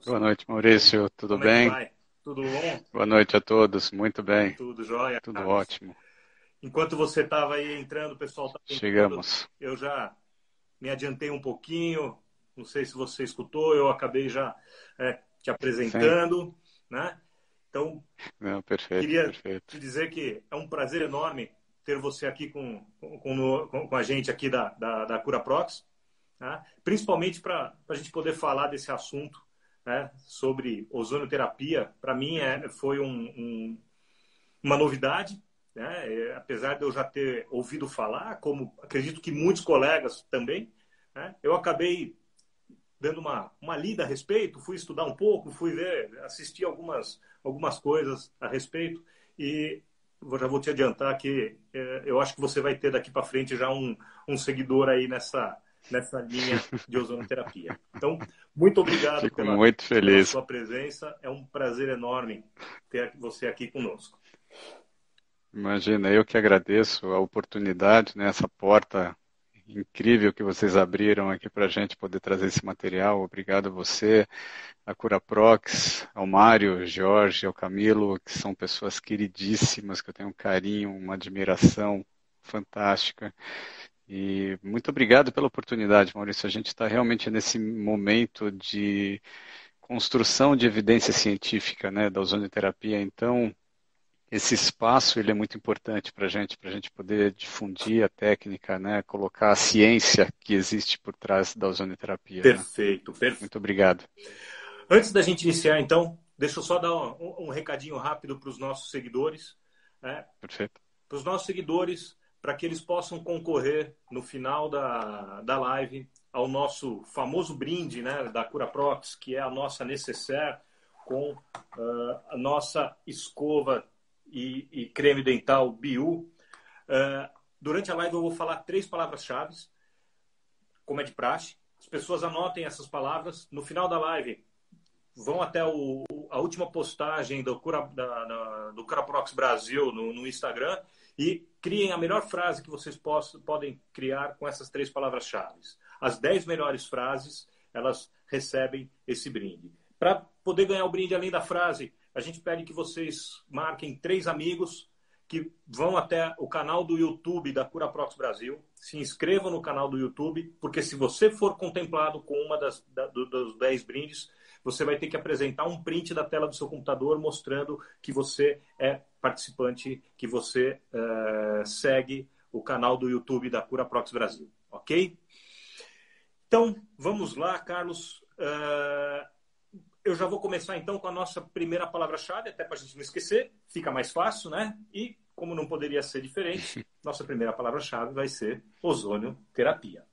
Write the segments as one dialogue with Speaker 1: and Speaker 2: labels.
Speaker 1: Boa noite, Maurício. Tudo
Speaker 2: Como é que
Speaker 1: bem?
Speaker 2: vai? Tudo bom?
Speaker 1: Boa noite a todos. Muito bem.
Speaker 2: Tudo jóia,
Speaker 1: Tudo
Speaker 2: Carlos.
Speaker 1: ótimo.
Speaker 2: Enquanto você estava aí entrando, o pessoal estava entrando,
Speaker 1: Chegamos.
Speaker 2: eu já me adiantei um pouquinho. Não sei se você escutou, eu acabei já te
Speaker 1: Sim.
Speaker 2: apresentando, né? Então,
Speaker 1: Não, perfeito,
Speaker 2: queria
Speaker 1: perfeito.
Speaker 2: te dizer que é um prazer enorme ter você aqui com a gente aqui da CuraProx, né? Principalmente para a gente poder falar desse assunto, né? Sobre ozonioterapia. Para mim, foi uma novidade, né? Apesar de eu já ter ouvido falar, como acredito que muitos colegas também, né? Eu acabei dando uma lida a respeito, fui estudar um pouco, fui ver, assistir algumas coisas a respeito e já vou te adiantar que eu acho que você vai ter daqui para frente já um seguidor aí nessa linha de ozonoterapia. Então, muito obrigado
Speaker 1: Fico
Speaker 2: pela,
Speaker 1: muito
Speaker 2: pela
Speaker 1: feliz.
Speaker 2: sua presença. É um prazer enorme ter você aqui conosco.
Speaker 1: Imagina, eu que agradeço a oportunidade, né, essa porta incrível que vocês abriram aqui para a gente poder trazer esse material. Obrigado a você, a Curaprox, ao Mário, ao Jorge, ao Camilo, que são pessoas queridíssimas, que eu tenho um carinho, uma admiração fantástica. E muito obrigado pela oportunidade, Maurício. A gente está realmente nesse momento de construção de evidência científica, né, da ozonoterapia. Então, esse espaço ele é muito importante para a gente poder difundir a técnica, né, colocar a ciência que existe por trás da ozonoterapia, né.
Speaker 2: Perfeito, perfeito.
Speaker 1: Muito obrigado.
Speaker 2: Antes da gente iniciar, então, deixa eu só dar um recadinho rápido para os nossos seguidores, né?
Speaker 1: Perfeito.
Speaker 2: Para os nossos seguidores, para que eles possam concorrer no final da live ao nosso famoso brinde, né, da CuraProx, que é a nossa necessaire com a nossa escova e creme dental Biu. Durante a live eu vou falar 3 palavras-chave, como é de praxe. As pessoas anotem essas palavras. No final da live, vão até a última postagem do CuraProx Brasil no Instagram e criem a melhor frase que vocês podem criar com essas 3 palavras-chave. As 10 melhores frases, elas recebem esse brinde. Para poder ganhar o brinde além da frase, a gente pede que vocês marquem 3 amigos que vão até o canal do YouTube da CuraProx Brasil, se inscrevam no canal do YouTube, porque se você for contemplado com uma dos 10 brindes, você vai ter que apresentar um print da tela do seu computador mostrando que você é participante, que você segue o canal do YouTube da CuraProx Brasil, ok? Então, vamos lá, Carlos. Eu já vou começar então com a nossa primeira palavra-chave, até para a gente não esquecer, fica mais fácil, né? E, como não poderia ser diferente, nossa primeira palavra-chave vai ser ozonioterapia.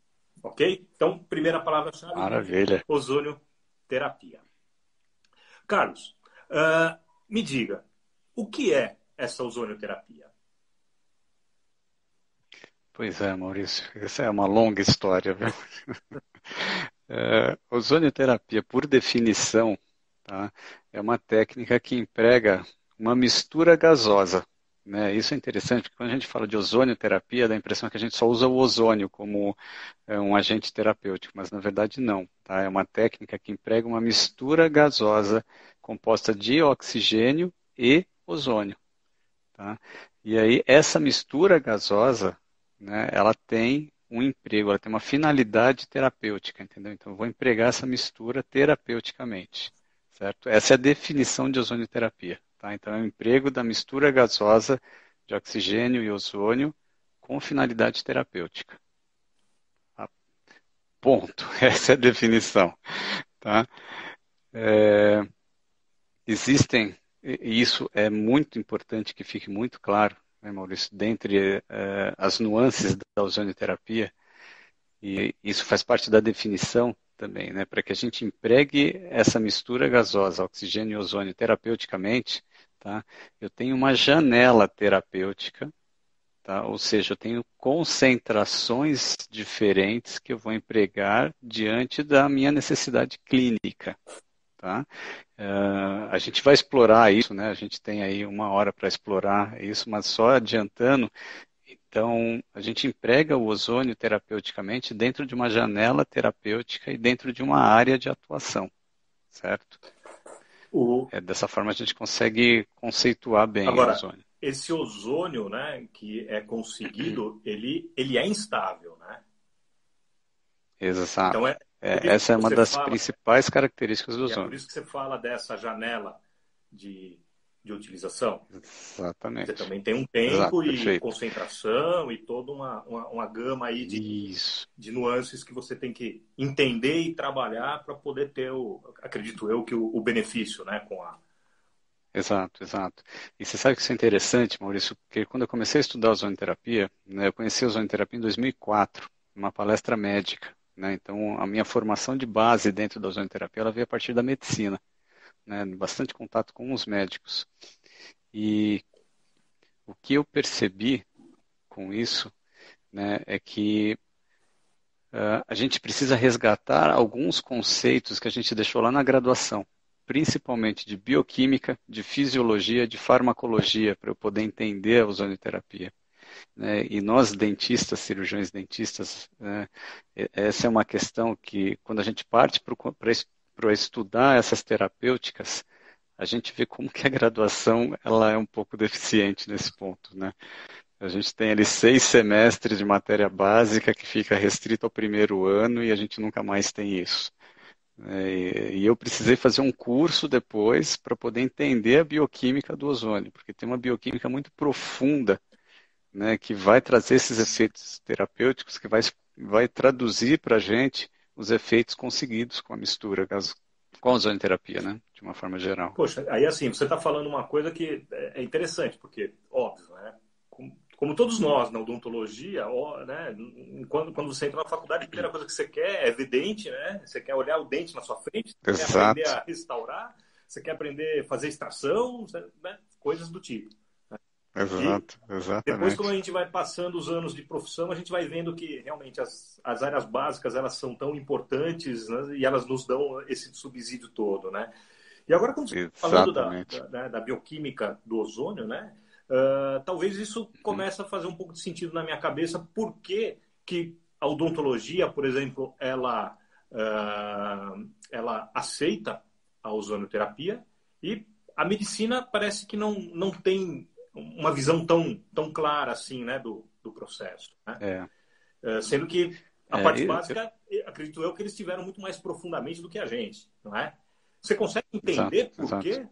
Speaker 2: Ok? Então, primeira palavra-chave,
Speaker 1: Maravilha.
Speaker 2: ozonioterapia. Carlos, me diga, o que é essa ozonioterapia?
Speaker 1: Pois é, Maurício, essa é uma longa história, viu? Ozonioterapia, por definição, tá, é uma técnica que emprega uma mistura gasosa, né? Isso é interessante, porque quando a gente fala de ozonioterapia, dá a impressão que a gente só usa o ozônio como um agente terapêutico, mas na verdade não, tá? É uma técnica que emprega uma mistura gasosa composta de oxigênio e ozônio, tá? E aí essa mistura gasosa, né, ela tem um emprego, ela tem uma finalidade terapêutica, entendeu? Então eu vou empregar essa mistura terapeuticamente, certo? Essa é a definição de ozonioterapia, tá? Então é o emprego da mistura gasosa de oxigênio e ozônio com finalidade terapêutica. Tá? Ponto. Essa é a definição, tá? É, existem, e isso é muito importante que fique muito claro, né, Maurício, dentre as nuances da ozonioterapia, e isso faz parte da definição também, né, para que a gente empregue essa mistura gasosa, oxigênio e ozônio terapeuticamente, tá, eu tenho uma janela terapêutica, tá, ou seja, eu tenho concentrações diferentes que eu vou empregar diante da minha necessidade clínica. Tá? A gente vai explorar isso, né? A gente tem aí 1 hora para explorar isso, mas só adiantando, então a gente emprega o ozônio terapeuticamente dentro de uma janela terapêutica e dentro de uma área de atuação. certo?
Speaker 2: O...
Speaker 1: Dessa forma a gente consegue conceituar bem o
Speaker 2: Agora,
Speaker 1: ozônio.
Speaker 2: esse ozônio, né, que é conseguido, ele é instável, né? Então
Speaker 1: Exato.
Speaker 2: por isso
Speaker 1: Essa é
Speaker 2: que
Speaker 1: uma
Speaker 2: você
Speaker 1: das
Speaker 2: fala,
Speaker 1: principais características do
Speaker 2: e é por
Speaker 1: ozônio.
Speaker 2: isso que você fala dessa janela de, de utilização. Você
Speaker 1: Exatamente.
Speaker 2: também tem um
Speaker 1: Exato,
Speaker 2: tempo e
Speaker 1: perfeito.
Speaker 2: concentração e toda uma gama aí
Speaker 1: Isso.
Speaker 2: de nuances que você tem que entender e trabalhar para poder ter, acredito eu, que o benefício, né, com a...
Speaker 1: Exato, exato. E você sabe que isso é interessante, Maurício, porque quando eu comecei a estudar ozonoterapia, né, eu conheci a ozonoterapia em 2004, numa palestra médica, né? Então, a minha formação de base dentro da ozonoterapia, ela veio a partir da medicina, né? Bastante contato com os médicos. E o que eu percebi com isso, né, é que a gente precisa resgatar alguns conceitos que a gente deixou lá na graduação, principalmente de bioquímica, de fisiologia, de farmacologia, para eu poder entender a ozonoterapia, né? E nós, dentistas, cirurgiões dentistas, né, essa é uma questão que, quando a gente parte para estudar essas terapêuticas, a gente vê como que a graduação ela é um pouco deficiente nesse ponto, né? A gente tem ali 6 semestres de matéria básica que fica restrito ao primeiro ano e a gente nunca mais tem isso. E eu precisei fazer um curso depois para poder entender a bioquímica do ozônio, porque tem uma bioquímica muito profunda, né, que vai trazer esses efeitos terapêuticos, que vai traduzir para a gente os efeitos conseguidos com a mistura, com a ozonoterapia, né, de uma forma geral.
Speaker 2: Poxa, aí assim, você está falando uma coisa que é interessante, porque, óbvio, né? Como todos nós na odontologia, né? Quando você entra na faculdade, a primeira coisa que você quer é ver dente, né? Você quer olhar o dente na sua frente, você quer aprender
Speaker 1: Exato,
Speaker 2: a restaurar, você quer aprender a fazer extração, né? Coisas do tipo. E
Speaker 1: exato,
Speaker 2: depois, quando a
Speaker 1: exatamente.
Speaker 2: gente vai passando os anos de profissão, a gente vai vendo que realmente as áreas básicas elas são tão importantes, né? E elas nos dão esse subsídio todo, né? E agora, quando você está falando
Speaker 1: Exatamente.
Speaker 2: da bioquímica do ozônio, né? Talvez isso
Speaker 1: Uhum.
Speaker 2: comece a fazer um pouco de sentido na minha cabeça. Por que a odontologia, por exemplo, ela aceita a ozonoterapia e a medicina parece que não tem uma visão tão clara assim, né, do processo, né?
Speaker 1: É,
Speaker 2: Sendo que a
Speaker 1: é,
Speaker 2: parte básica, acredito eu, que eles tiveram muito mais profundamente do que a gente, não é? Você consegue
Speaker 1: exato,
Speaker 2: entender por
Speaker 1: exato.
Speaker 2: que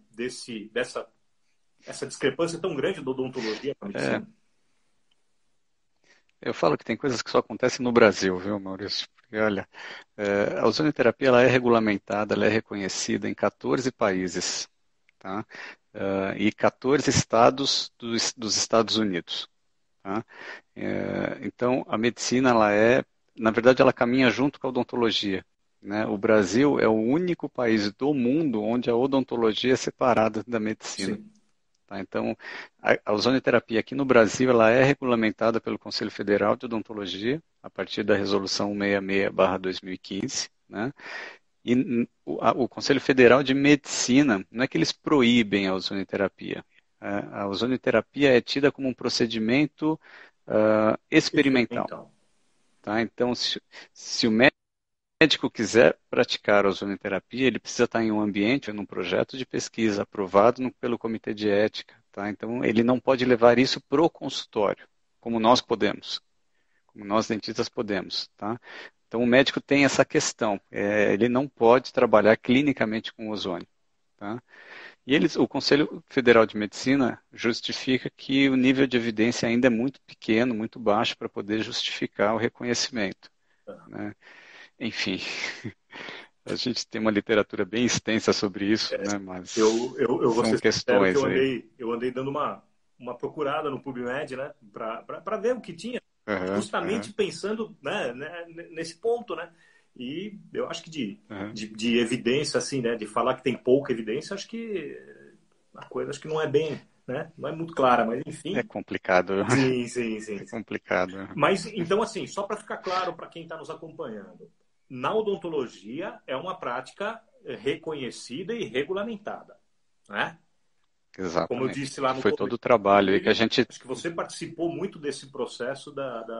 Speaker 2: essa discrepância tão grande da odontologia com a
Speaker 1: É,
Speaker 2: medicina?
Speaker 1: eu falo que tem coisas que só acontecem no Brasil, viu, Maurício? Porque, olha, a ozonoterapia ela é regulamentada, ela é reconhecida em 14 países, tá? E 14 estados dos Estados Unidos, tá? Então, a medicina, na verdade, ela caminha junto com a odontologia, né? O Brasil é o único país do mundo onde a odontologia é separada da medicina.
Speaker 2: Sim.
Speaker 1: Tá? Então, a ozonoterapia aqui no Brasil ela é regulamentada pelo Conselho Federal de Odontologia, a partir da Resolução 66/2015, né? E o Conselho Federal de Medicina, não é que eles proíbem a ozonoterapia. A ozonoterapia é tida como um procedimento experimental.
Speaker 2: Experimental.
Speaker 1: Tá? Então, se o médico quiser praticar a ozonoterapia, ele precisa estar em um ambiente ou num projeto de pesquisa aprovado pelo comitê de ética. Tá? Então, ele não pode levar isso para o consultório, como nós podemos, como nós dentistas podemos. Tá? Então, o médico tem essa questão. Ele não pode trabalhar clinicamente com ozônio. Tá? E o Conselho Federal de Medicina justifica que o nível de evidência ainda é muito pequeno, muito baixo, para poder justificar o reconhecimento. Né? Enfim, a gente tem uma literatura bem extensa sobre isso, né? Mas
Speaker 2: Eu vou
Speaker 1: são
Speaker 2: ser sincero que
Speaker 1: questões aí.
Speaker 2: eu andei dando uma procurada no PubMed, né, para ver o que tinha,
Speaker 1: Aham,
Speaker 2: justamente
Speaker 1: aham,
Speaker 2: pensando, né, nesse ponto, né? E eu acho que
Speaker 1: aham.
Speaker 2: de evidência, assim, né, de falar que tem pouca evidência, acho que a coisa acho que não é bem, né, não é muito clara, mas
Speaker 1: É
Speaker 2: enfim.
Speaker 1: complicado,
Speaker 2: Sim, sim, sim.
Speaker 1: é complicado.
Speaker 2: Mas então, assim, só para ficar claro para quem está nos acompanhando, na odontologia é uma prática reconhecida e regulamentada, né? Como eu
Speaker 1: Exatamente.
Speaker 2: disse lá
Speaker 1: Que
Speaker 2: no
Speaker 1: foi todo
Speaker 2: começo,
Speaker 1: o trabalho aí que a
Speaker 2: inclusive,
Speaker 1: gente.
Speaker 2: acho que você participou muito desse processo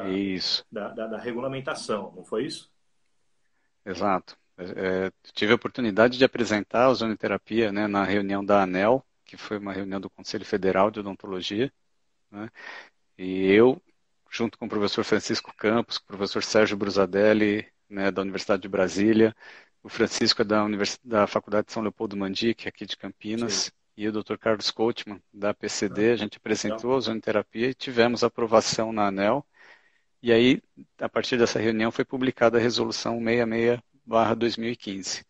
Speaker 1: Isso,
Speaker 2: da regulamentação, não foi isso?
Speaker 1: exato. Tive a oportunidade de apresentar a ozonioterapia, né, na reunião da ANEL, que foi uma reunião do Conselho Federal de Odontologia, né, e eu, junto com o professor Francisco Campos, com o professor Sérgio Brusadelli, né, da Universidade de Brasília, o Francisco é da Faculdade de São Leopoldo Mandic, aqui de
Speaker 2: Sim.
Speaker 1: Campinas, e o Dr. Carlos Coachman, da PCD, a gente
Speaker 2: Legal.
Speaker 1: apresentou a ozonioterapia e tivemos aprovação na ANEL, e aí, a partir dessa reunião, foi publicada a Resolução 66/2015,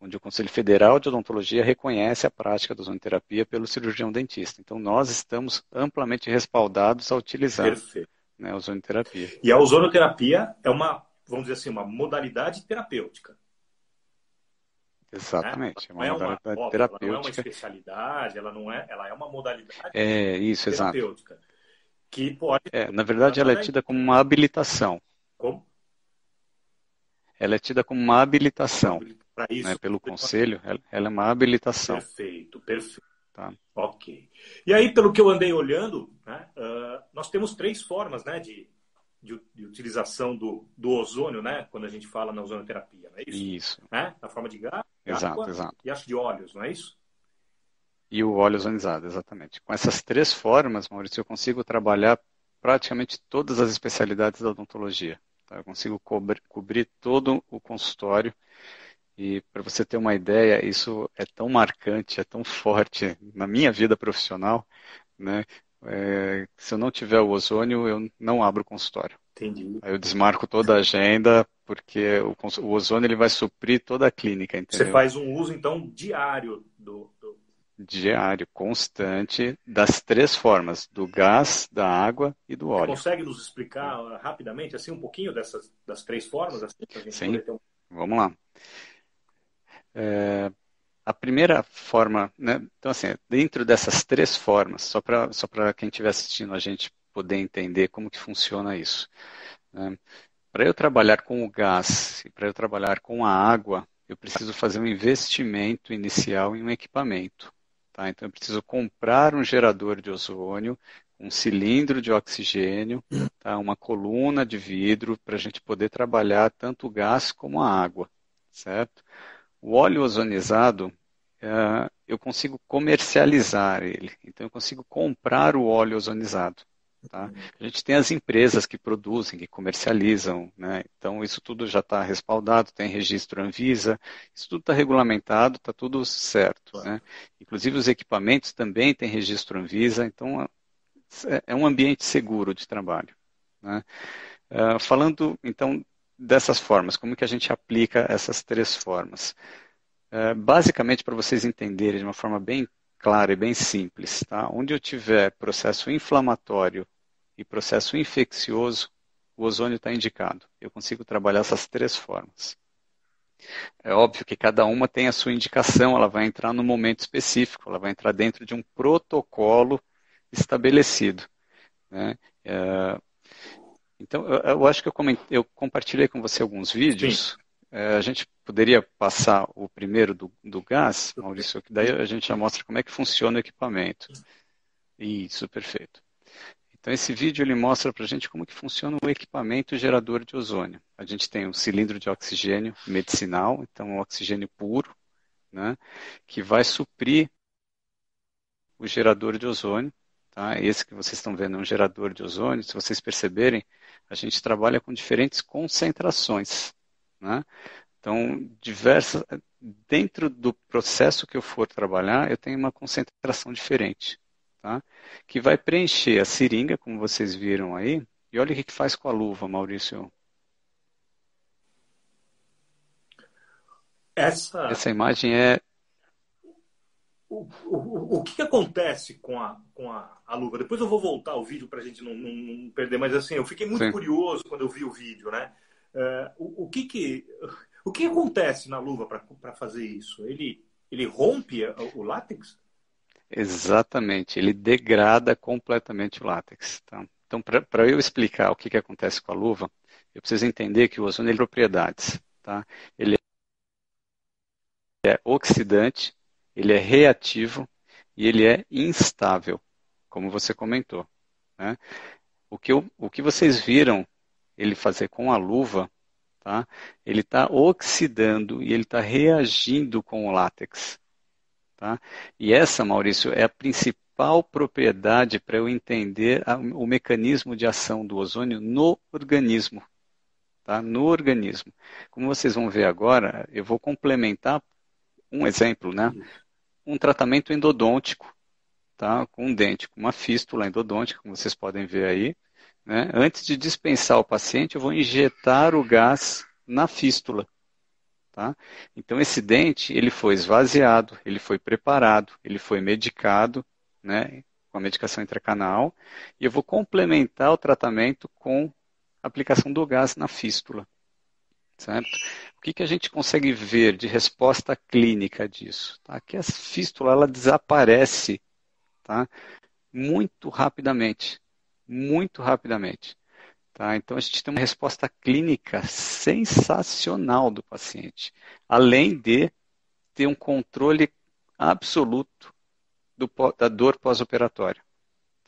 Speaker 1: onde o Conselho Federal de Odontologia reconhece a prática da ozonoterapia pelo cirurgião dentista. Então, nós estamos amplamente respaldados a utilizar,
Speaker 2: Perfeito.
Speaker 1: né, a ozonoterapia.
Speaker 2: E a ozonoterapia é uma, vamos dizer assim, uma modalidade terapêutica. Né?
Speaker 1: Exatamente, é uma
Speaker 2: Não é uma,
Speaker 1: modalidade
Speaker 2: óbvio, ela não é uma
Speaker 1: terapêutica.
Speaker 2: especialidade, ela é uma modalidade
Speaker 1: É isso, exato.
Speaker 2: terapêutica que pode
Speaker 1: Na verdade, ela é
Speaker 2: tratar.
Speaker 1: tida como uma habilitação.
Speaker 2: Como?
Speaker 1: Ela é tida como uma habilitação,
Speaker 2: Para
Speaker 1: né,
Speaker 2: isso.
Speaker 1: pelo Conselho, ela é uma habilitação.
Speaker 2: Perfeito, perfeito.
Speaker 1: Tá?
Speaker 2: Ok. E aí, pelo que eu andei olhando, né, nós temos 3 formas, né, de utilização do ozônio, né, quando a gente fala na ozonoterapia, não é isso?
Speaker 1: Isso,
Speaker 2: Né? Na forma de gás, de
Speaker 1: exato,
Speaker 2: água
Speaker 1: exato.
Speaker 2: e acho de óleos, não é isso?
Speaker 1: E o óleo ozonizado, exatamente. Com essas 3 formas, Maurício, eu consigo trabalhar praticamente todas as especialidades da odontologia. Tá? Eu consigo cobrir todo o consultório. E para você ter uma ideia, isso é tão marcante, é tão forte na minha vida profissional, né? Se eu não tiver o ozônio, eu não abro o consultório.
Speaker 2: Entendi.
Speaker 1: Aí eu desmarco toda a agenda, porque o ozônio ele vai suprir toda a clínica,
Speaker 2: Você
Speaker 1: entendeu?
Speaker 2: faz um uso, então, diário
Speaker 1: Diário, constante, das 3 formas, do gás, da água e do
Speaker 2: Você
Speaker 1: óleo.
Speaker 2: consegue nos explicar rapidamente, assim, um pouquinho das 3 formas, assim, para a gente
Speaker 1: Sim,
Speaker 2: poder ter um...
Speaker 1: vamos lá. A primeira forma, né, então assim, dentro dessas 3 formas, só para quem estiver assistindo a gente poder entender como que funciona isso, né? Para eu trabalhar com o gás e para eu trabalhar com a água, eu preciso fazer um investimento inicial em um equipamento. Tá? Então, eu preciso comprar um gerador de ozônio, um cilindro de oxigênio, tá? Uma coluna de vidro para a gente poder trabalhar tanto o gás como a água, certo? O óleo ozonizado, eu consigo comercializar ele. Então, eu consigo comprar o óleo ozonizado. Tá? A gente tem as empresas que produzem, que comercializam, né? Então isso tudo já está respaldado, tem registro Anvisa, isso tudo está regulamentado, está tudo certo, né? Inclusive os equipamentos também têm registro Anvisa, então é um ambiente seguro de trabalho, né? Falando então dessas formas, como que a gente aplica essas 3 formas? Basicamente, para vocês entenderem de uma forma bem clara e bem simples, tá? Onde eu tiver processo inflamatório e processo infeccioso, o ozônio está indicado. Eu consigo trabalhar essas 3 formas. É óbvio que cada uma tem a sua indicação, ela vai entrar no momento específico, ela vai entrar dentro de um protocolo estabelecido, né? Então, eu acho que eu compartilhei com você alguns
Speaker 2: Sim.
Speaker 1: vídeos. A gente poderia passar o primeiro do gás, Maurício, que daí a gente já mostra como é que funciona o equipamento. Isso, perfeito. Então, esse vídeo ele mostra para a gente como que funciona o equipamento gerador de ozônio. A gente tem um cilindro de oxigênio medicinal, então um oxigênio puro, né, que vai suprir o gerador de ozônio. Tá? Esse que vocês estão vendo é um gerador de ozônio. Se vocês perceberem, a gente trabalha com diferentes concentrações. Né? Então, dentro do processo que eu for trabalhar, eu tenho uma concentração diferente. Tá? Que vai preencher a seringa, como vocês viram aí. E olha o que faz com a luva, Maurício.
Speaker 2: Essa,
Speaker 1: Essa imagem é.
Speaker 2: o que acontece com a luva? Depois eu vou voltar ao vídeo para a gente não perder, mas assim, eu fiquei muito
Speaker 1: Sim.
Speaker 2: curioso quando eu vi o vídeo, né? O que acontece na luva para fazer isso? Ele rompe o látex?
Speaker 1: Exatamente, ele degrada completamente o látex. Tá? Então, para eu explicar o que acontece com a luva, eu preciso entender que o ozônio tem propriedades. Tá? Ele é oxidante, ele é reativo e ele é instável, como você comentou. Né? O que vocês viram ele fazer com a luva tá? Ele está oxidando e ele está reagindo com o látex. Tá? E essa, Maurício, é a principal propriedade para eu entender o mecanismo de ação do ozônio no organismo. Tá? No organismo. Como vocês vão ver agora, eu vou complementar um exemplo, né? Um tratamento endodôntico, tá? Com um dente, com uma fístula endodôntica, como vocês podem ver aí. Né? Antes de dispensar o paciente, eu vou injetar o gás na fístula. Tá? Então, esse dente ele foi esvaziado, ele foi preparado, ele foi medicado, né, com a medicação intracanal, e eu vou complementar o tratamento com a aplicação do gás na fístula. Certo? O que a gente consegue ver de resposta clínica disso? Tá? Que a fístula ela desaparece, tá? Muito rapidamente. Muito rapidamente. Tá? Então, a gente tem uma resposta clínica sensacional do paciente, além de ter um controle absoluto da dor pós-operatória.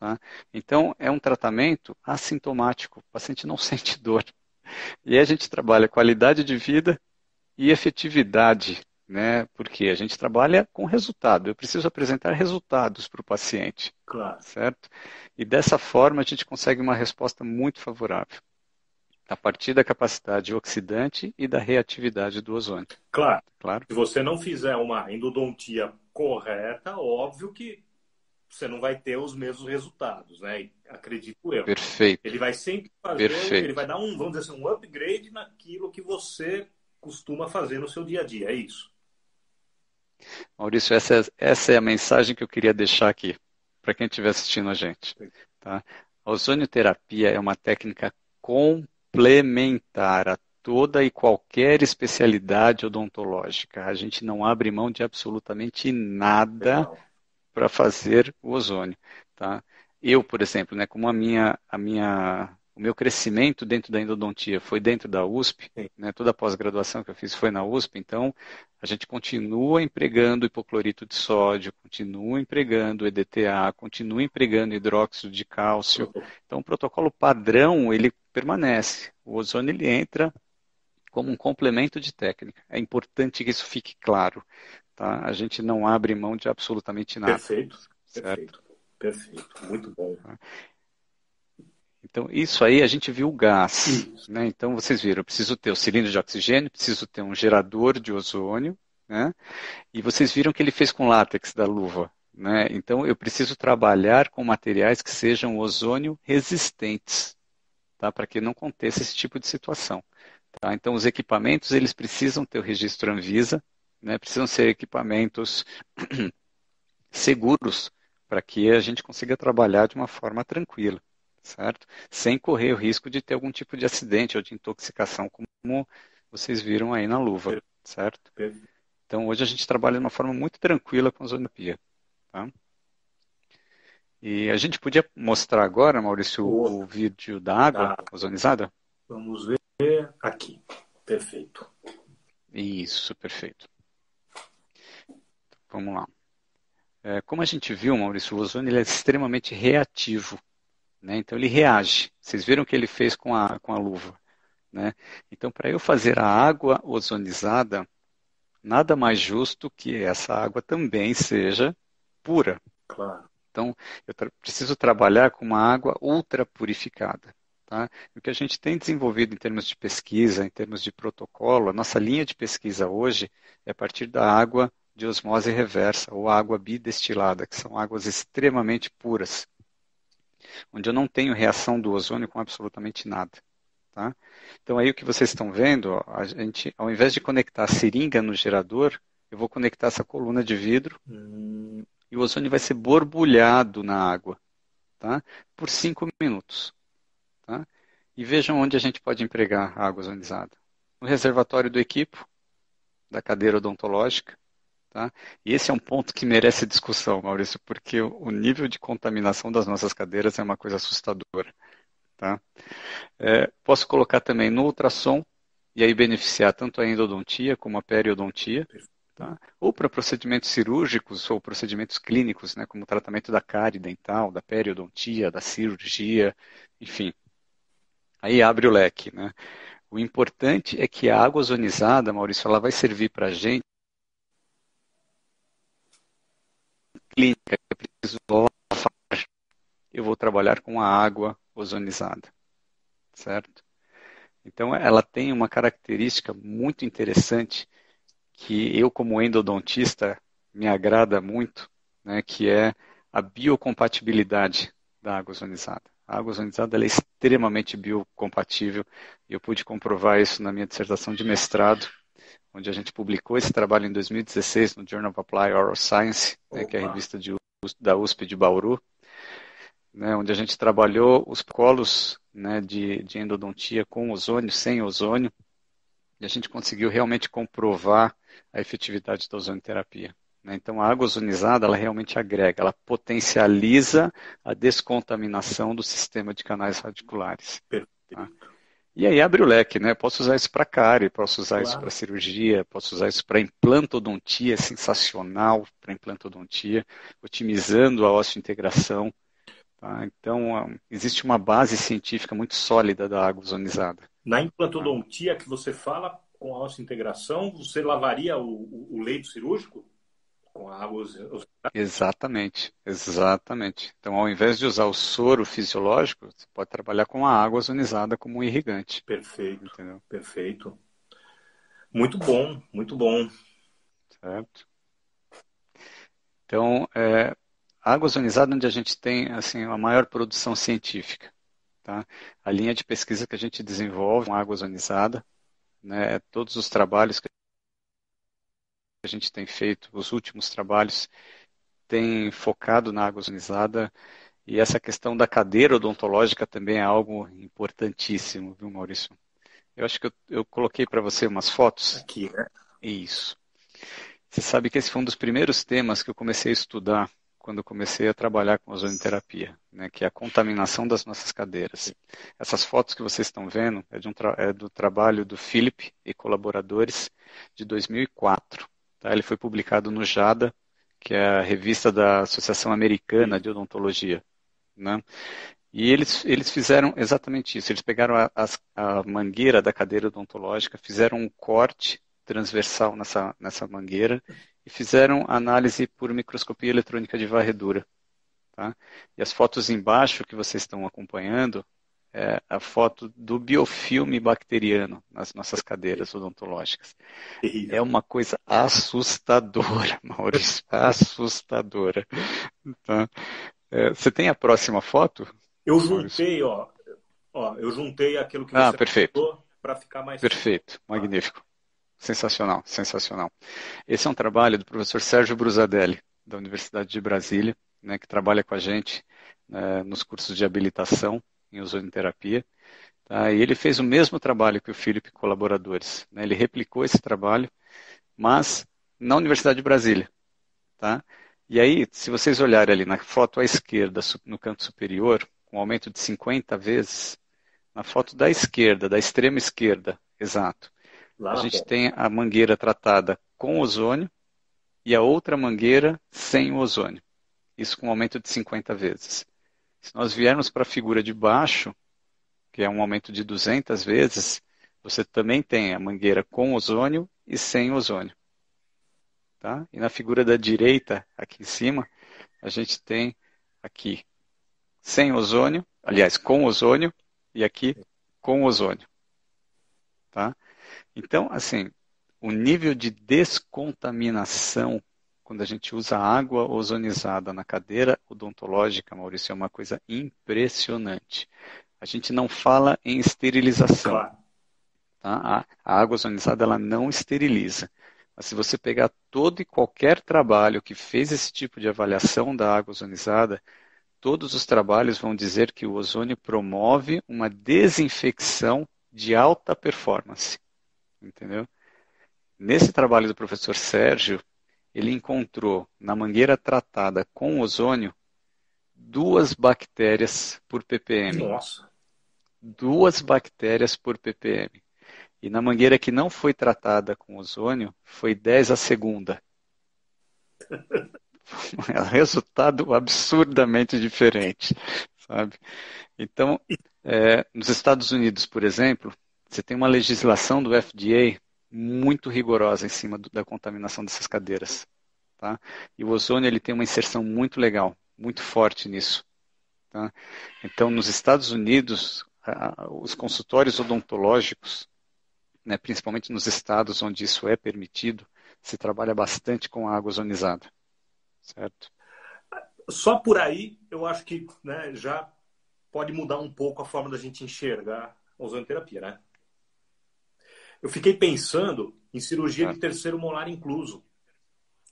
Speaker 1: Tá? Então, é um tratamento assintomático, o paciente não sente dor. E aí a gente trabalha qualidade de vida e efetividade, né? Porque a gente trabalha com resultado. Eu preciso apresentar resultados para o paciente,
Speaker 2: Claro.
Speaker 1: certo? E dessa forma a gente consegue uma resposta muito favorável, a partir da capacidade oxidante e da reatividade do ozônio.
Speaker 2: Claro.
Speaker 1: Claro?
Speaker 2: Se você não fizer uma endodontia correta, óbvio que você não vai ter os mesmos resultados, né? Acredito eu.
Speaker 1: Perfeito.
Speaker 2: Ele vai sempre fazer,
Speaker 1: Perfeito.
Speaker 2: ele vai dar vamos dizer assim, um upgrade naquilo que você costuma fazer no seu dia a dia, é isso?
Speaker 1: Maurício, essa é a mensagem que eu queria deixar aqui, para quem estiver assistindo a gente. Tá? A ozonioterapia é uma técnica complementar a toda e qualquer especialidade odontológica. A gente não abre mão de absolutamente nada para fazer o ozônio. Tá? Eu, por exemplo, né, como o meu crescimento dentro da endodontia foi dentro da USP, né, toda a pós-graduação que eu fiz foi na USP, então a gente continua empregando hipoclorito de sódio, continua empregando EDTA, continua empregando hidróxido de cálcio. Então o protocolo padrão, ele permanece. O ozônio, ele entra como um complemento de técnica. É importante que isso fique claro. Tá? A gente não abre mão de absolutamente nada.
Speaker 2: Perfeito,
Speaker 1: certo?
Speaker 2: perfeito. Muito bom.
Speaker 1: Então, isso aí a gente viu o gás. Né? Então, vocês viram, eu preciso ter o cilindro de oxigênio, preciso ter um gerador de ozônio, né? E vocês viram que ele fez com látex da luva. Né? Então, eu preciso trabalhar com materiais que sejam ozônio resistentes, tá? Para que não aconteça esse tipo de situação. Tá? Então, os equipamentos, eles precisam ter o registro Anvisa, né? Precisam ser equipamentos seguros para que a gente consiga trabalhar de uma forma tranquila, certo? Sem correr o risco de ter algum tipo de acidente ou de intoxicação, como vocês viram aí na luva, certo? Então, hoje a gente trabalha de uma forma muito tranquila com a ozonioterapia, tá? E a gente podia mostrar agora, Maurício, o vídeo da água ozonizada?
Speaker 2: Vamos ver aqui. Perfeito.
Speaker 1: Isso, perfeito. Vamos lá. Como a gente viu, Maurício, o ozônio ele é extremamente reativo, né? Então ele reage. Vocês viram o que ele fez com a luva, né? Então, para eu fazer a água ozonizada, nada mais justo que essa água também seja pura.
Speaker 2: Claro.
Speaker 1: Então, eu preciso trabalhar com uma água ultra purificada. Tá? O que a gente tem desenvolvido em termos de pesquisa, em termos de protocolo, a nossa linha de pesquisa hoje é a partir da água de osmose reversa, ou água bidestilada, que são águas extremamente puras, onde eu não tenho reação do ozônio com absolutamente nada. Tá? Então aí o que vocês estão vendo, ó, a gente, ao invés de conectar a seringa no gerador, eu vou conectar essa coluna de vidro e o ozônio vai ser borbulhado na água, tá? Por 5 minutos. Tá? E vejam onde a gente pode empregar a água ozonizada. No reservatório do equipo, da cadeira odontológica. Tá? E esse é um ponto que merece discussão, Maurício, porque o nível de contaminação das nossas cadeiras é uma coisa assustadora. Tá? Posso colocar também no ultrassom, e aí beneficiar tanto a endodontia como a periodontia, tá? Ou para procedimentos cirúrgicos ou procedimentos clínicos, né, como o tratamento da cárie dental, da periodontia, da cirurgia, enfim. Aí abre o leque. Né? O importante é que a água ozonizada, Maurício, ela vai servir para a gente clínica, que é preciso eu vou trabalhar com a água ozonizada, certo? Então, ela tem uma característica muito interessante que eu, como endodontista, me agrada muito, né, que é a biocompatibilidade da água ozonizada. A água ozonizada ela é extremamente biocompatível e eu pude comprovar isso na minha dissertação de mestrado, onde a gente publicou esse trabalho em 2016 no Journal of Applied Oral Science, né, que é a revista da USP de Bauru, né, onde a gente trabalhou os protocolos, né, de endodontia com ozônio, sem ozônio, e a gente conseguiu realmente comprovar a efetividade da ozonioterapia. Né? Então, a água ozonizada, ela realmente agrega, ela potencializa a descontaminação do sistema de canais radiculares. Tá? E aí abre o leque, né? Posso usar isso para cárie, posso usar isso para cirurgia, posso usar isso para implantodontia, sensacional para implantodontia, otimizando a osteointegração. Tá? Então, existe uma base científica muito sólida da água ozonizada.
Speaker 2: Na implantodontia que você fala, com a osteointegração, você lavaria o leito cirúrgico com a água ozonizada?
Speaker 1: Exatamente, exatamente. Então, ao invés de usar o soro fisiológico, você pode trabalhar com a água ozonizada como um irrigante.
Speaker 2: Perfeito,
Speaker 1: entendeu?
Speaker 2: perfeito. Muito bom, muito bom.
Speaker 1: Certo? Então, água ozonizada é onde a gente tem assim, a maior produção científica. Tá? A linha de pesquisa que a gente desenvolve com água ozonizada, né, todos os trabalhos que a gente tem feito, os últimos trabalhos, têm focado na água ozonizada. E essa questão da cadeira odontológica também é algo importantíssimo, viu, Maurício? Eu acho que eu coloquei para você umas fotos.
Speaker 2: Aqui, né?
Speaker 1: Isso. Você sabe que esse foi um dos primeiros temas que eu comecei a estudar quando eu comecei a trabalhar com ozonoterapia, né, que é a contaminação das nossas cadeiras. Essas fotos que vocês estão vendo é do trabalho do Philip e colaboradores de 2004. Tá? Ele foi publicado no JADA, que é a revista da Associação Americana de Odontologia. Né? E eles fizeram exatamente isso. Eles pegaram a mangueira da cadeira odontológica, fizeram um corte transversal nessa mangueira e fizeram análise por microscopia eletrônica de varredura. Tá? E as fotos embaixo que vocês estão acompanhando é a foto do biofilme bacteriano nas nossas cadeiras odontológicas. É uma coisa assustadora, Maurício, assustadora. Tá? Você tem a próxima foto?
Speaker 2: Eu juntei, eu juntei aquilo que você
Speaker 1: perfeito.
Speaker 2: para ficar mais...
Speaker 1: Perfeito, magnífico. Sensacional, sensacional. Esse é um trabalho do professor Sérgio Brusadelli, da Universidade de Brasília, né, que trabalha com a gente nos cursos de habilitação em ozonoterapia. Tá? E ele fez o mesmo trabalho que o Felipe e colaboradores. Né? Ele replicou esse trabalho, mas na Universidade de Brasília. Tá? E aí, se vocês olharem ali na foto à esquerda, no canto superior, com um aumento de 50 vezes, na foto da esquerda, da extrema esquerda, exato, a gente tem a mangueira tratada com ozônio e a outra mangueira sem o ozônio. Isso com um aumento de 50 vezes. Se nós viermos para a figura de baixo, que é um aumento de 200 vezes, você também tem a mangueira com ozônio e sem ozônio. Tá? E na figura da direita, aqui em cima, a gente tem aqui sem ozônio, aliás, com ozônio, e aqui com ozônio. Tá? Então, assim, o nível de descontaminação quando a gente usa água ozonizada na cadeira odontológica, Maurício, é uma coisa impressionante. A gente não fala em esterilização.
Speaker 2: Claro.
Speaker 1: Tá? A água ozonizada ela não esteriliza. Mas se você pegar todo e qualquer trabalho que fez esse tipo de avaliação da água ozonizada, todos os trabalhos vão dizer que o ozônio promove uma desinfecção de alta performance. Entendeu? Nesse trabalho do professor Sérgio, ele encontrou na mangueira tratada com ozônio 2 bactérias por ppm.
Speaker 2: Nossa!
Speaker 1: 2 bactérias por ppm. E na mangueira que não foi tratada com ozônio, foi 10 a segunda. É um resultado absurdamente diferente, sabe? Então, nos Estados Unidos, por exemplo, você tem uma legislação do FDA muito rigorosa em cima da contaminação dessas cadeiras. Tá? E o ozônio ele tem uma inserção muito legal, muito forte nisso. Tá? Então, nos Estados Unidos, os consultórios odontológicos, né, principalmente nos estados onde isso é permitido, se trabalha bastante com água ozonizada. Certo?
Speaker 2: Só por aí, eu acho que, né, já pode mudar um pouco a forma da gente enxergar a ozonoterapia, né? Eu fiquei pensando em cirurgia de terceiro molar incluso,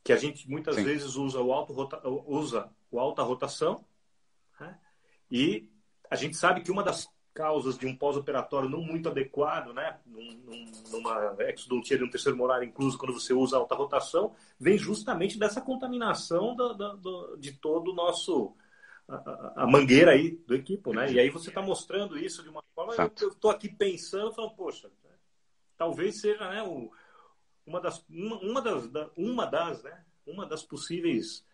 Speaker 2: que a gente muitas
Speaker 1: Sim.
Speaker 2: vezes usa o alta rotação, né? E a gente sabe que uma das causas de um pós-operatório não muito adequado, né, numa exodontia de um terceiro molar incluso, quando você usa alta rotação, vem justamente dessa contaminação de todo o nosso a mangueira aí do equipo, né? E aí você está mostrando isso de uma forma. Eu estou aqui pensando, falando, poxa, talvez seja, né, uma das possíveis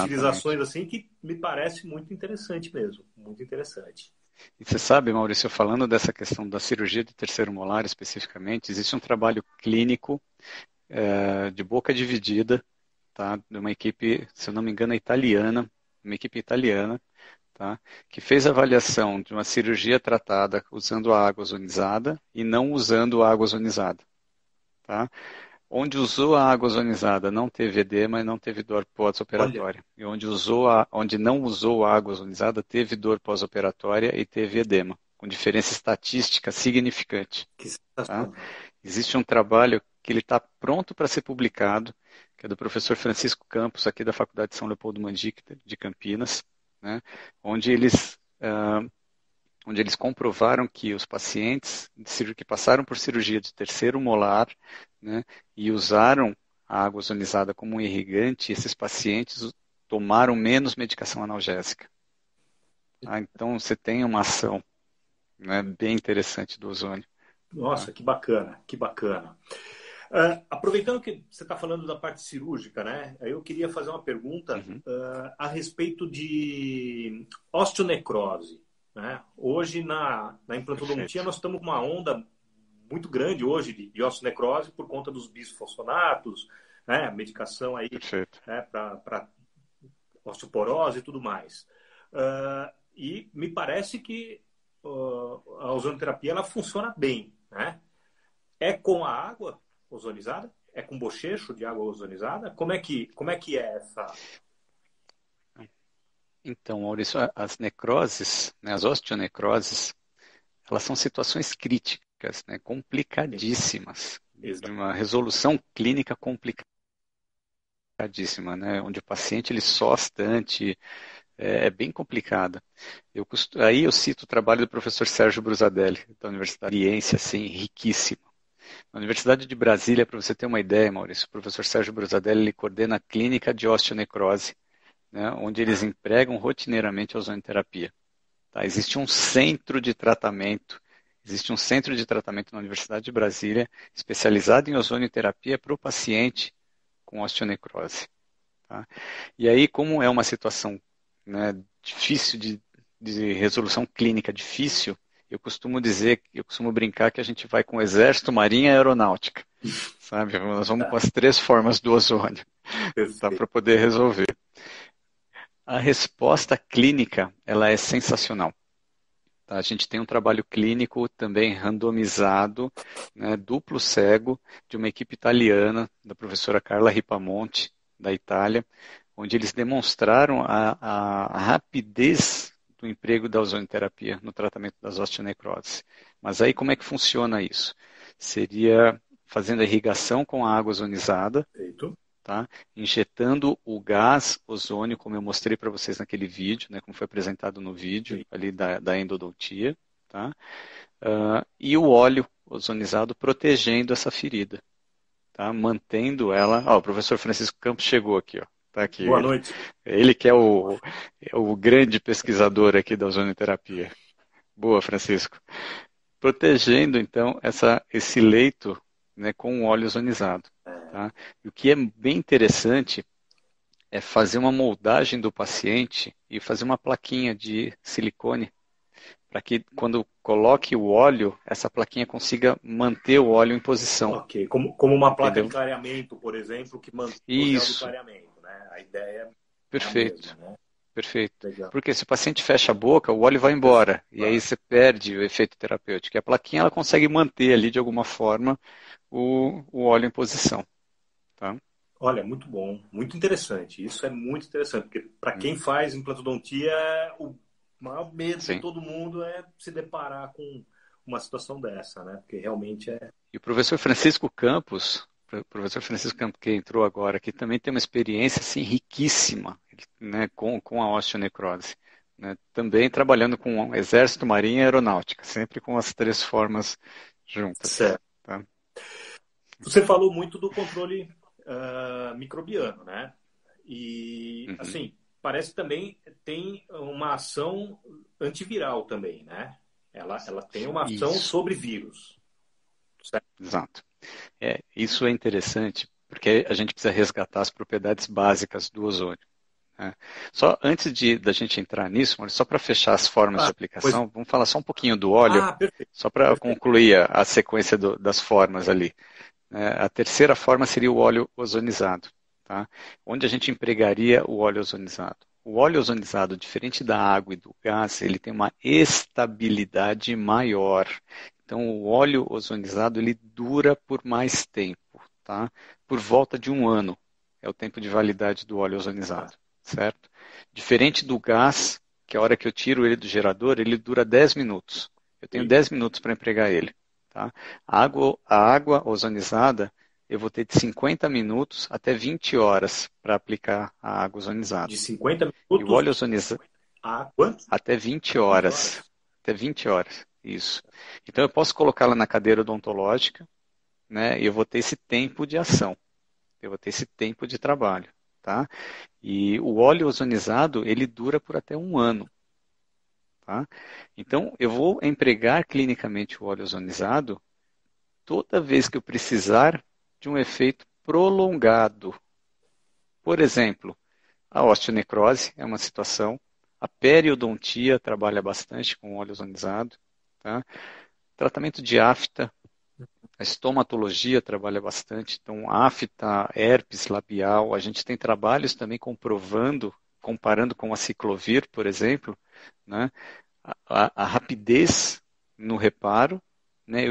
Speaker 2: utilizações assim que me parece muito interessante mesmo, muito interessante.
Speaker 1: E você sabe, Maurício, falando dessa questão da cirurgia de terceiro molar especificamente, existe um trabalho clínico de boca dividida, tá, de uma equipe, se eu não me engano, italiana, uma equipe italiana, tá, que fez a avaliação de uma cirurgia tratada usando a água ozonizada e não usando a água ozonizada. Tá? Onde usou a água ozonizada não teve edema e não teve dor pós-operatória. E onde não usou a água ozonizada teve dor pós-operatória e teve edema, com diferença estatística significante. Tá? Existe um trabalho que ele está pronto para ser publicado, que é do professor Francisco Campos, aqui da Faculdade de São Leopoldo Mandic, de Campinas, né? onde eles comprovaram que os pacientes que passaram por cirurgia de terceiro molar, né, e usaram a água ozonizada como um irrigante, esses pacientes tomaram menos medicação analgésica. Tá? Então você tem uma ação, né, bem interessante do ozônio.
Speaker 2: Nossa, tá? Que bacana, que bacana. Aproveitando que você está falando da parte cirúrgica, né? Eu queria fazer uma pergunta a respeito de osteonecrose. Né? Hoje, na implantodontia, nós estamos com uma onda muito grande hoje de osteonecrose por conta dos bisfosfonatos, né? Medicação aí, né? Para osteoporose e tudo mais. E me parece que a ozonoterapia ela funciona bem. Né? É com a água ozonizada? É com bochecho de água ozonizada? Como é que é essa...
Speaker 1: Então, Maurício, as necroses, né, as osteonecroses, elas são situações críticas, né, complicadíssimas, de uma resolução clínica complicadíssima, né, onde o paciente ele só bastante, é bem complicada. Aí eu cito o trabalho do professor Sérgio Brusadelli, da Universidade de Ciência, assim, riquíssimo. Na Universidade de Brasília, para você ter uma ideia, Maurício, o professor Sérgio Brusadelli ele coordena a clínica de osteonecrose, né, onde eles empregam rotineiramente a ozonoterapia. Tá? Existe um centro de tratamento na Universidade de Brasília, especializado em ozonioterapia para o paciente com osteonecrose. Tá? E aí, como é uma situação, né, difícil de resolução clínica difícil, eu costumo brincar que a gente vai com o Exército, Marinha e Aeronáutica. Sabe? Nós vamos com as 3 formas do ozônio, tá, para poder resolver. A resposta clínica ela é sensacional. Tá? A gente tem um trabalho clínico também randomizado, né, duplo cego, de uma equipe italiana, da professora Carla Ripamonti, da Itália, onde eles demonstraram a rapidez do emprego da ozonoterapia no tratamento das osteonecroses. Mas aí como é que funciona isso? Seria fazendo a irrigação com a água ozonizada, tá? Injetando o gás ozônio, como eu mostrei para vocês naquele vídeo, né, como foi apresentado no vídeo ali da endodontia, tá? E o óleo ozonizado protegendo essa ferida, tá? Mantendo ela. O professor Francisco Campos chegou aqui, ó. Tá aqui.
Speaker 2: Boa noite.
Speaker 1: Ele que é o grande pesquisador aqui da ozonoterapia. Boa, Francisco. Protegendo, então, esse leito, né, com o óleo ozonizado. Tá? E o que é bem interessante é fazer uma moldagem do paciente e fazer uma plaquinha de silicone para que quando coloque o óleo, essa plaquinha consiga manter o óleo em posição.
Speaker 2: Ok, como uma placa de
Speaker 1: Entendeu?
Speaker 2: clareamento, por exemplo, que mantém o gel do
Speaker 1: Isso,
Speaker 2: clareamento, né? A ideia é a mesma,
Speaker 1: perfeito,
Speaker 2: né?
Speaker 1: perfeito.
Speaker 2: Legal.
Speaker 1: Porque se o paciente fecha a boca, o óleo vai
Speaker 2: Perfeito,
Speaker 1: embora, e aí
Speaker 2: claro.
Speaker 1: você perde o efeito terapêutico. E a plaquinha ela consegue manter ali de alguma forma o óleo em posição. Tá?
Speaker 2: Olha, muito bom, muito interessante. Isso é muito interessante, porque para
Speaker 1: Hum,
Speaker 2: quem faz implantodontia, o maior medo de
Speaker 1: Sim.
Speaker 2: todo mundo é se deparar com uma situação dessa, né? Porque realmente é.
Speaker 1: E o professor Francisco Campos, que entrou agora aqui, também tem uma experiência assim, riquíssima, né, com a osteonecrose. Né, também trabalhando com o Exército, Marinha e Aeronáutica, sempre com as três formas juntas.
Speaker 2: Certo.
Speaker 1: Tá?
Speaker 2: Você falou muito do controle microbiano, né? E,
Speaker 1: Uhum.
Speaker 2: assim, parece que também tem uma ação antiviral também, né? Ela tem uma ação
Speaker 1: Isso,
Speaker 2: sobre vírus. Certo?
Speaker 1: exato. Isso é interessante, porque a gente precisa resgatar as propriedades básicas do ozônio. Né? Só antes da gente entrar nisso, Maurício, só para fechar as formas de
Speaker 2: Ah, pois,
Speaker 1: aplicação, vamos falar só um pouquinho do óleo,
Speaker 2: perfeito,
Speaker 1: só para
Speaker 2: perfeito.
Speaker 1: concluir a sequência das formas ali. A terceira forma seria o óleo ozonizado, tá? Onde a gente empregaria o óleo ozonizado? O óleo ozonizado, diferente da água e do gás, ele tem uma estabilidade maior. Então, o óleo ozonizado ele dura por mais tempo, tá? Por volta de um ano é o tempo de validade do óleo ozonizado, certo? Diferente do gás, que a hora que eu tiro ele do gerador, ele dura 10 minutos. Eu tenho 10 minutos para empregar ele, tá? A água ozonizada, eu vou ter de 50 minutos até 20 horas para aplicar a água ozonizada.
Speaker 2: De 50
Speaker 1: E o óleo
Speaker 2: minutos
Speaker 1: ozonizado,
Speaker 2: a quanto?
Speaker 1: até 20
Speaker 2: 20
Speaker 1: horas.
Speaker 2: horas?
Speaker 1: Até 20 horas, isso. Então eu posso colocá-la na cadeira odontológica, né? E eu vou ter esse tempo de ação. Eu vou ter esse tempo de trabalho, tá? E o óleo ozonizado, ele dura por até um ano, tá? Então eu vou empregar clinicamente o óleo ozonizado toda vez que eu precisar de um efeito prolongado. Por exemplo, a osteonecrose é uma situação, a periodontia trabalha bastante com óleo ozonizado, tá? Tratamento de afta, a estomatologia trabalha bastante, então afta, herpes labial, a gente tem trabalhos também comprovando, comparando com a ciclovir, por exemplo, né? A rapidez no reparo, né,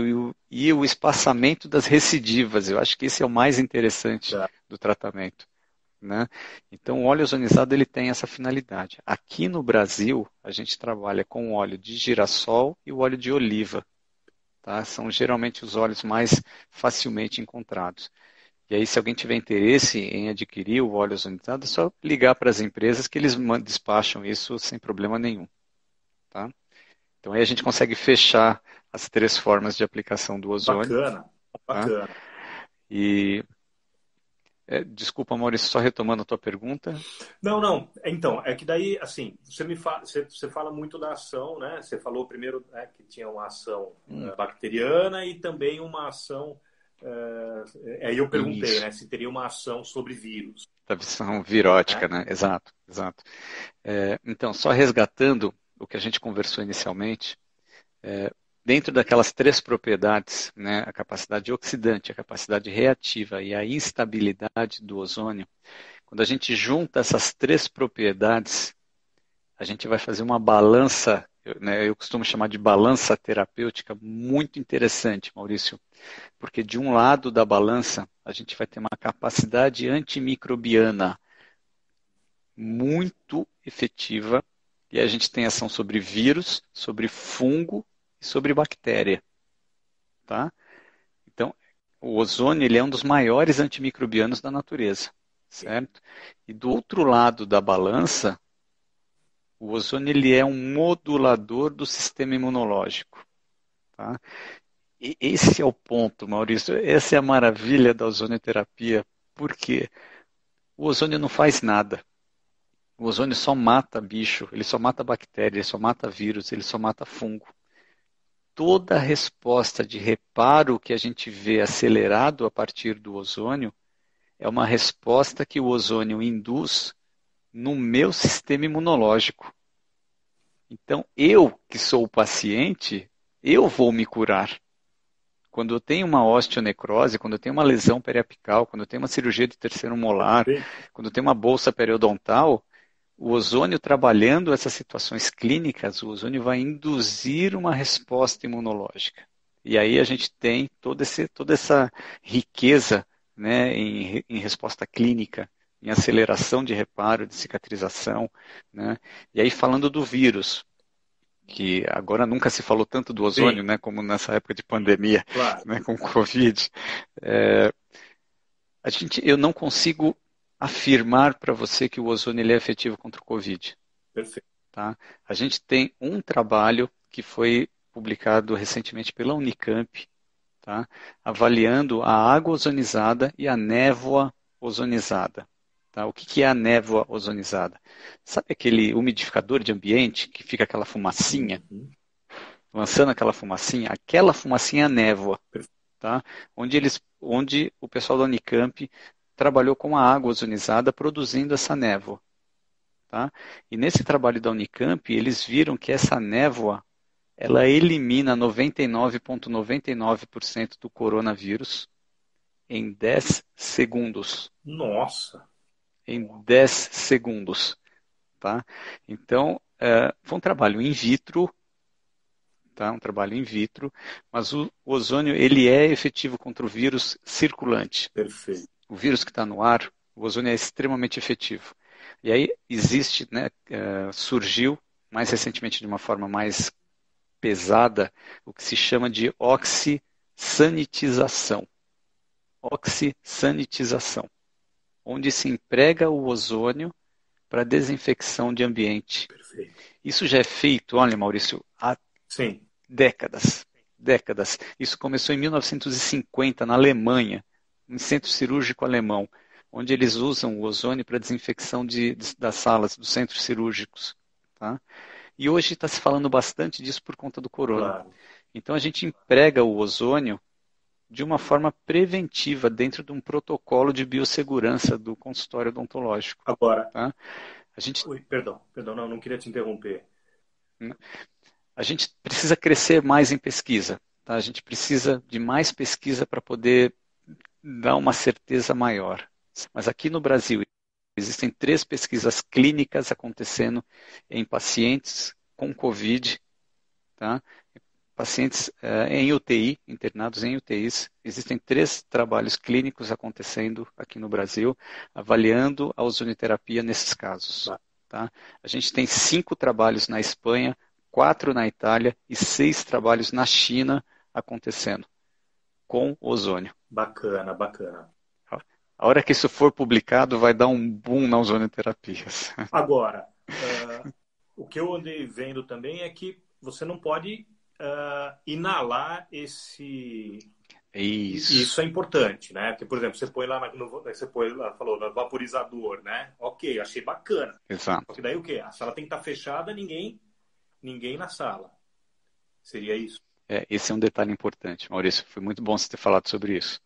Speaker 1: e o espaçamento das recidivas. Eu acho que esse é o mais interessante
Speaker 2: Tá.
Speaker 1: do tratamento. Né? Então, o óleo ozonizado ele tem essa finalidade. Aqui no Brasil, a gente trabalha com o óleo de girassol e o óleo de oliva. Tá? São geralmente os óleos mais facilmente encontrados. E aí, se alguém tiver interesse em adquirir o óleo ozonizado, é só ligar para as empresas que eles despacham isso sem problema nenhum. Tá? Então aí a gente consegue fechar as três formas de aplicação do ozônio.
Speaker 2: Bacana,
Speaker 1: Tá?
Speaker 2: bacana.
Speaker 1: E desculpa, Maurício, só retomando a tua pergunta.
Speaker 2: Não, não. Então, é que daí, assim, você fala muito da ação, né? Você falou primeiro, né, que tinha uma ação bacteriana e também uma ação. Aí eu perguntei,
Speaker 1: Isso,
Speaker 2: né, se teria uma ação sobre vírus,
Speaker 1: da visão
Speaker 2: né?
Speaker 1: virótica, né? Exato, exato. Então, só resgatando o que a gente conversou inicialmente, dentro daquelas três propriedades, né, a capacidade oxidante, a capacidade reativa e a instabilidade do ozônio, quando a gente junta essas três propriedades, a gente vai fazer uma balança, né, eu costumo chamar de balança terapêutica muito interessante, Maurício, porque de um lado da balança a gente vai ter uma capacidade antimicrobiana muito efetiva e a gente tem ação sobre vírus, sobre fungo e sobre bactéria, tá? Então, o ozônio ele é um dos maiores antimicrobianos da natureza, certo? E do outro lado da balança, o ozônio ele é um modulador do sistema imunológico, tá? E esse é o ponto, Maurício. Essa é a maravilha da ozonioterapia, porque o ozônio não faz nada. O ozônio só mata bicho, ele só mata bactéria, ele só mata vírus, ele só mata fungo. Toda a resposta de reparo que a gente vê acelerado a partir do ozônio é uma resposta que o ozônio induz no meu sistema imunológico. Então, eu que sou o paciente, eu vou me curar. Quando eu tenho uma osteonecrose, quando eu tenho uma lesão periapical, quando eu tenho uma cirurgia de terceiro molar,
Speaker 2: Perfeito.
Speaker 1: quando eu tenho uma bolsa periodontal, o ozônio trabalhando essas situações clínicas, o ozônio vai induzir uma resposta imunológica. E aí a gente tem toda essa riqueza, né, em resposta clínica, em aceleração de reparo, de cicatrização, né? E aí falando do vírus, que agora nunca se falou tanto do ozônio,
Speaker 2: Sim,
Speaker 1: né, como nessa época de pandemia,
Speaker 2: claro.
Speaker 1: né, com o Covid. É, eu não consigo afirmar para você que o ozônio ele é efetivo contra o Covid.
Speaker 2: Perfeito.
Speaker 1: Tá? A gente tem um trabalho que foi publicado recentemente pela Unicamp, tá? Avaliando a água ozonizada e a névoa ozonizada. Tá? O que é a névoa ozonizada? Sabe aquele umidificador de ambiente que fica aquela fumacinha,
Speaker 2: Uhum.
Speaker 1: lançando aquela fumacinha? Aquela fumacinha é a névoa,
Speaker 2: Perfeito.
Speaker 1: tá? Onde o pessoal da Unicamp trabalhou com a água ozonizada produzindo essa névoa. Tá? E nesse trabalho da Unicamp, eles viram que essa névoa ela elimina 99,99% do coronavírus em 10 segundos.
Speaker 2: Nossa.
Speaker 1: Em 10 segundos. Tá? Então, foi um trabalho in vitro, tá? Um trabalho in vitro, mas o ozônio ele é efetivo contra o vírus circulante.
Speaker 2: Perfeito.
Speaker 1: O vírus que está no ar, o ozônio é extremamente efetivo. E aí existe, né, surgiu mais recentemente de uma forma mais pesada o que se chama de oxisanitização. Oxisanitização, onde se emprega o ozônio para desinfecção de ambiente.
Speaker 2: Perfeito.
Speaker 1: Isso já é feito, olha, Maurício, há
Speaker 2: Sim.
Speaker 1: décadas. Décadas. Isso começou em 1950 na Alemanha, um centro cirúrgico alemão, onde eles usam o ozônio para desinfecção das salas, dos centros cirúrgicos. Tá? E hoje está se falando bastante disso por conta do corona.
Speaker 2: Claro.
Speaker 1: Então a gente emprega o ozônio de uma forma preventiva dentro de um protocolo de biossegurança do consultório odontológico.
Speaker 2: Agora,
Speaker 1: Tá? A gente,
Speaker 2: ui, perdão, não queria te interromper.
Speaker 1: a gente precisa crescer mais em pesquisa. Tá? A gente precisa de mais pesquisa para poder dar uma certeza maior. Mas aqui no Brasil existem 3 pesquisas clínicas acontecendo em pacientes com Covid, tá? Pacientes em UTI, internados em UTIs. Existem 3 trabalhos clínicos acontecendo aqui no Brasil, avaliando a ozonioterapia nesses casos. Tá? A gente tem 5 trabalhos na Espanha, 4 na Itália e 6 trabalhos na China acontecendo com ozônio.
Speaker 2: Bacana, bacana.
Speaker 1: A hora que isso for publicado, vai dar um boom na ozonioterapia.
Speaker 2: Agora, o que eu andei vendo também é que você não pode inalar esse. Isso é importante, né? Porque, por exemplo, você põe lá, você põe lá, falou, no vaporizador, né? Ok, achei bacana.
Speaker 1: Exato.
Speaker 2: Só que daí o quê? A sala tem que estar fechada, ninguém na sala. Seria isso?
Speaker 1: Esse é um detalhe importante, Maurício. Foi muito bom você ter falado sobre isso.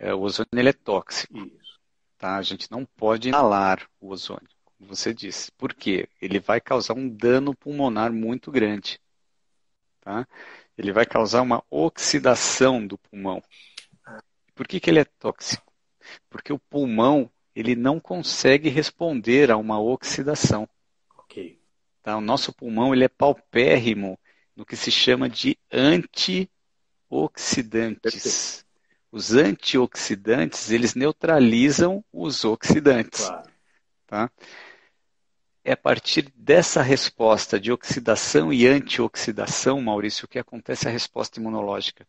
Speaker 1: O ozônio ele é tóxico.
Speaker 2: Isso.
Speaker 1: Tá? A gente não pode inalar o ozônio, como você disse. Por quê? Ele vai causar um dano pulmonar muito grande. Tá? Ele vai causar uma oxidação do pulmão. Por que ele é tóxico? Porque o pulmão ele não consegue responder a uma oxidação.
Speaker 2: Ok.
Speaker 1: Tá? O nosso pulmão ele é paupérrimo no que se chama de antioxidantes. Os antioxidantes, eles neutralizam os oxidantes.
Speaker 2: Claro.
Speaker 1: Tá? É a partir dessa resposta de oxidação e antioxidação, Maurício, que acontece a resposta imunológica.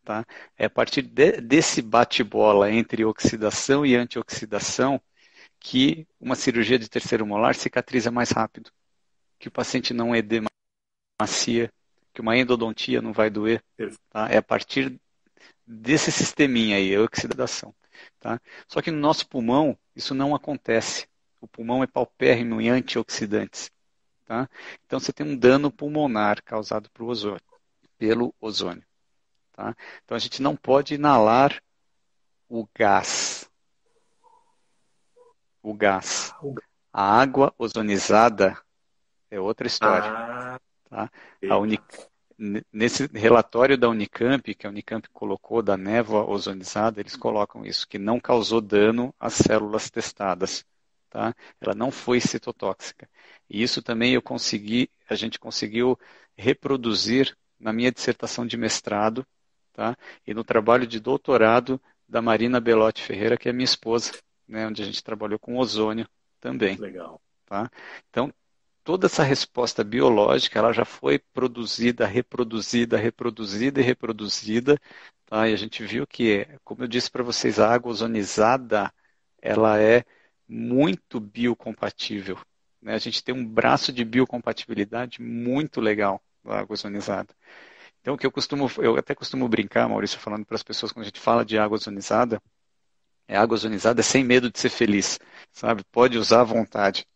Speaker 1: Tá? É a partir desse bate-bola entre oxidação e antioxidação que uma cirurgia de terceiro molar cicatriza mais rápido, que o paciente não edemacia, que uma endodontia não vai doer. Tá? É a partir desse sisteminha aí, a oxidação. Tá? Só que no nosso pulmão, isso não acontece. O pulmão é paupérrimo em antioxidantes. Tá? Então você tem um dano pulmonar causado pelo ozônio. Tá? Então a gente não pode inalar o gás. O gás. A água ozonizada, é outra história.
Speaker 2: Ah,
Speaker 1: Tá? A
Speaker 2: eita.
Speaker 1: Uni... Nesse relatório da Unicamp, que a Unicamp colocou da névoa ozonizada, eles colocam isso, que não causou dano às células testadas. Tá? Ela não foi citotóxica. E isso também a gente conseguiu reproduzir na minha dissertação de mestrado, tá? E no trabalho de doutorado da Marina Belotti Ferreira, que é minha esposa, né? Onde a gente trabalhou com ozônio também.
Speaker 2: Legal.
Speaker 1: Tá? Então, toda essa resposta biológica, ela já foi produzida, reproduzida, reproduzida e reproduzida, tá? E a gente viu que, como eu disse para vocês, a água ozonizada, ela é muito biocompatível, né? A gente tem um braço de biocompatibilidade muito legal da água ozonizada. Então, eu até costumo brincar, Maurício, falando para as pessoas quando a gente fala de água ozonizada é sem medo de ser feliz, sabe? Pode usar à vontade.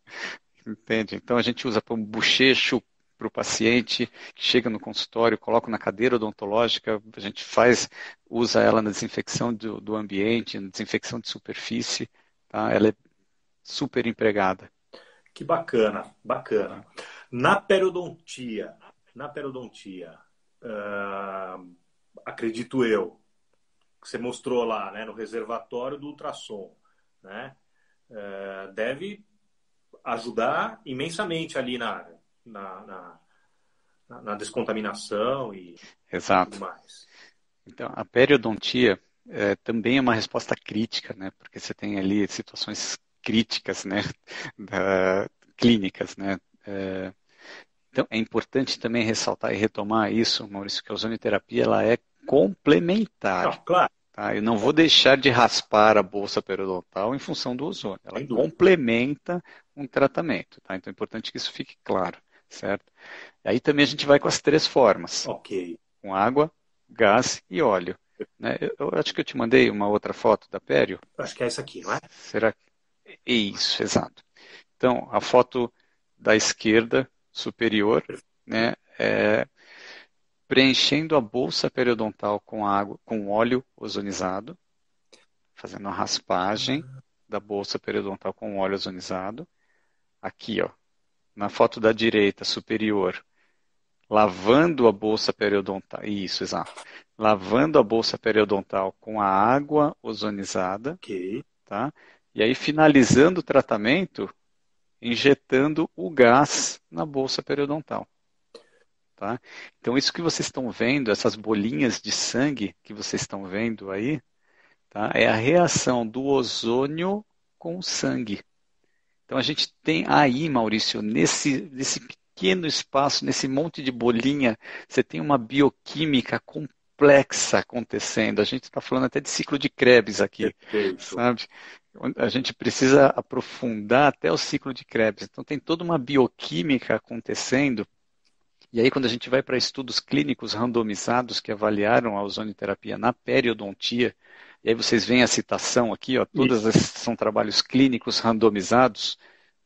Speaker 1: Entende? Então a gente usa para um bochecho para o paciente que chega no consultório, coloca na cadeira odontológica, a gente usa ela na desinfecção do ambiente, na desinfecção de superfície, tá? Ela é super empregada.
Speaker 2: Que bacana, bacana.
Speaker 1: Tá?
Speaker 2: Na periodontia, acredito eu, que você mostrou lá, né, no reservatório do ultrassom, né, deve ajudar imensamente ali na, na descontaminação e tudo
Speaker 1: Exato.
Speaker 2: mais.
Speaker 1: Então a periodontia também é uma resposta crítica, né? Porque você tem ali situações críticas, né? Clínicas, né? Então, é importante também ressaltar e retomar isso, Maurício, que a ozonioterapia ela é complementar.
Speaker 2: Não, claro,
Speaker 1: Tá? Eu não vou deixar de raspar a bolsa periodontal em função do ozônio. Ela
Speaker 2: sem dúvida.
Speaker 1: complementa um tratamento. Tá? Então, é importante que isso fique claro, certo? Aí também a gente vai com as três formas,
Speaker 2: Ok.
Speaker 1: com água, gás e óleo. Né? Eu acho que eu te mandei uma outra foto da pério.
Speaker 2: Acho que é essa aqui, não é?
Speaker 1: Será que... Isso, exato. Então, a foto da esquerda superior, né, é preenchendo a bolsa periodontal com água, com óleo ozonizado, fazendo a raspagem da bolsa periodontal com óleo ozonizado. Aqui, ó, na foto da direita superior, lavando a bolsa periodontal. Isso, exato. Lavando a bolsa periodontal com a água ozonizada,
Speaker 2: Ok.
Speaker 1: tá? E aí finalizando o tratamento, injetando o gás na bolsa periodontal. Tá? Então, isso que vocês estão vendo, essas bolinhas de sangue que vocês estão vendo aí, tá? É a reação do ozônio com o sangue. Então, a gente tem aí, Maurício, nesse pequeno espaço, nesse monte de bolinha, você tem uma bioquímica complexa acontecendo. A gente está falando até de ciclo de Krebs aqui,
Speaker 2: Perfeito.
Speaker 1: sabe? A gente precisa aprofundar até o ciclo de Krebs. Então, tem toda uma bioquímica acontecendo. E aí, quando a gente vai para estudos clínicos randomizados que avaliaram a ozonioterapia na periodontia, e aí vocês veem a citação aqui, ó, todas
Speaker 2: Isso.
Speaker 1: esses são trabalhos clínicos randomizados,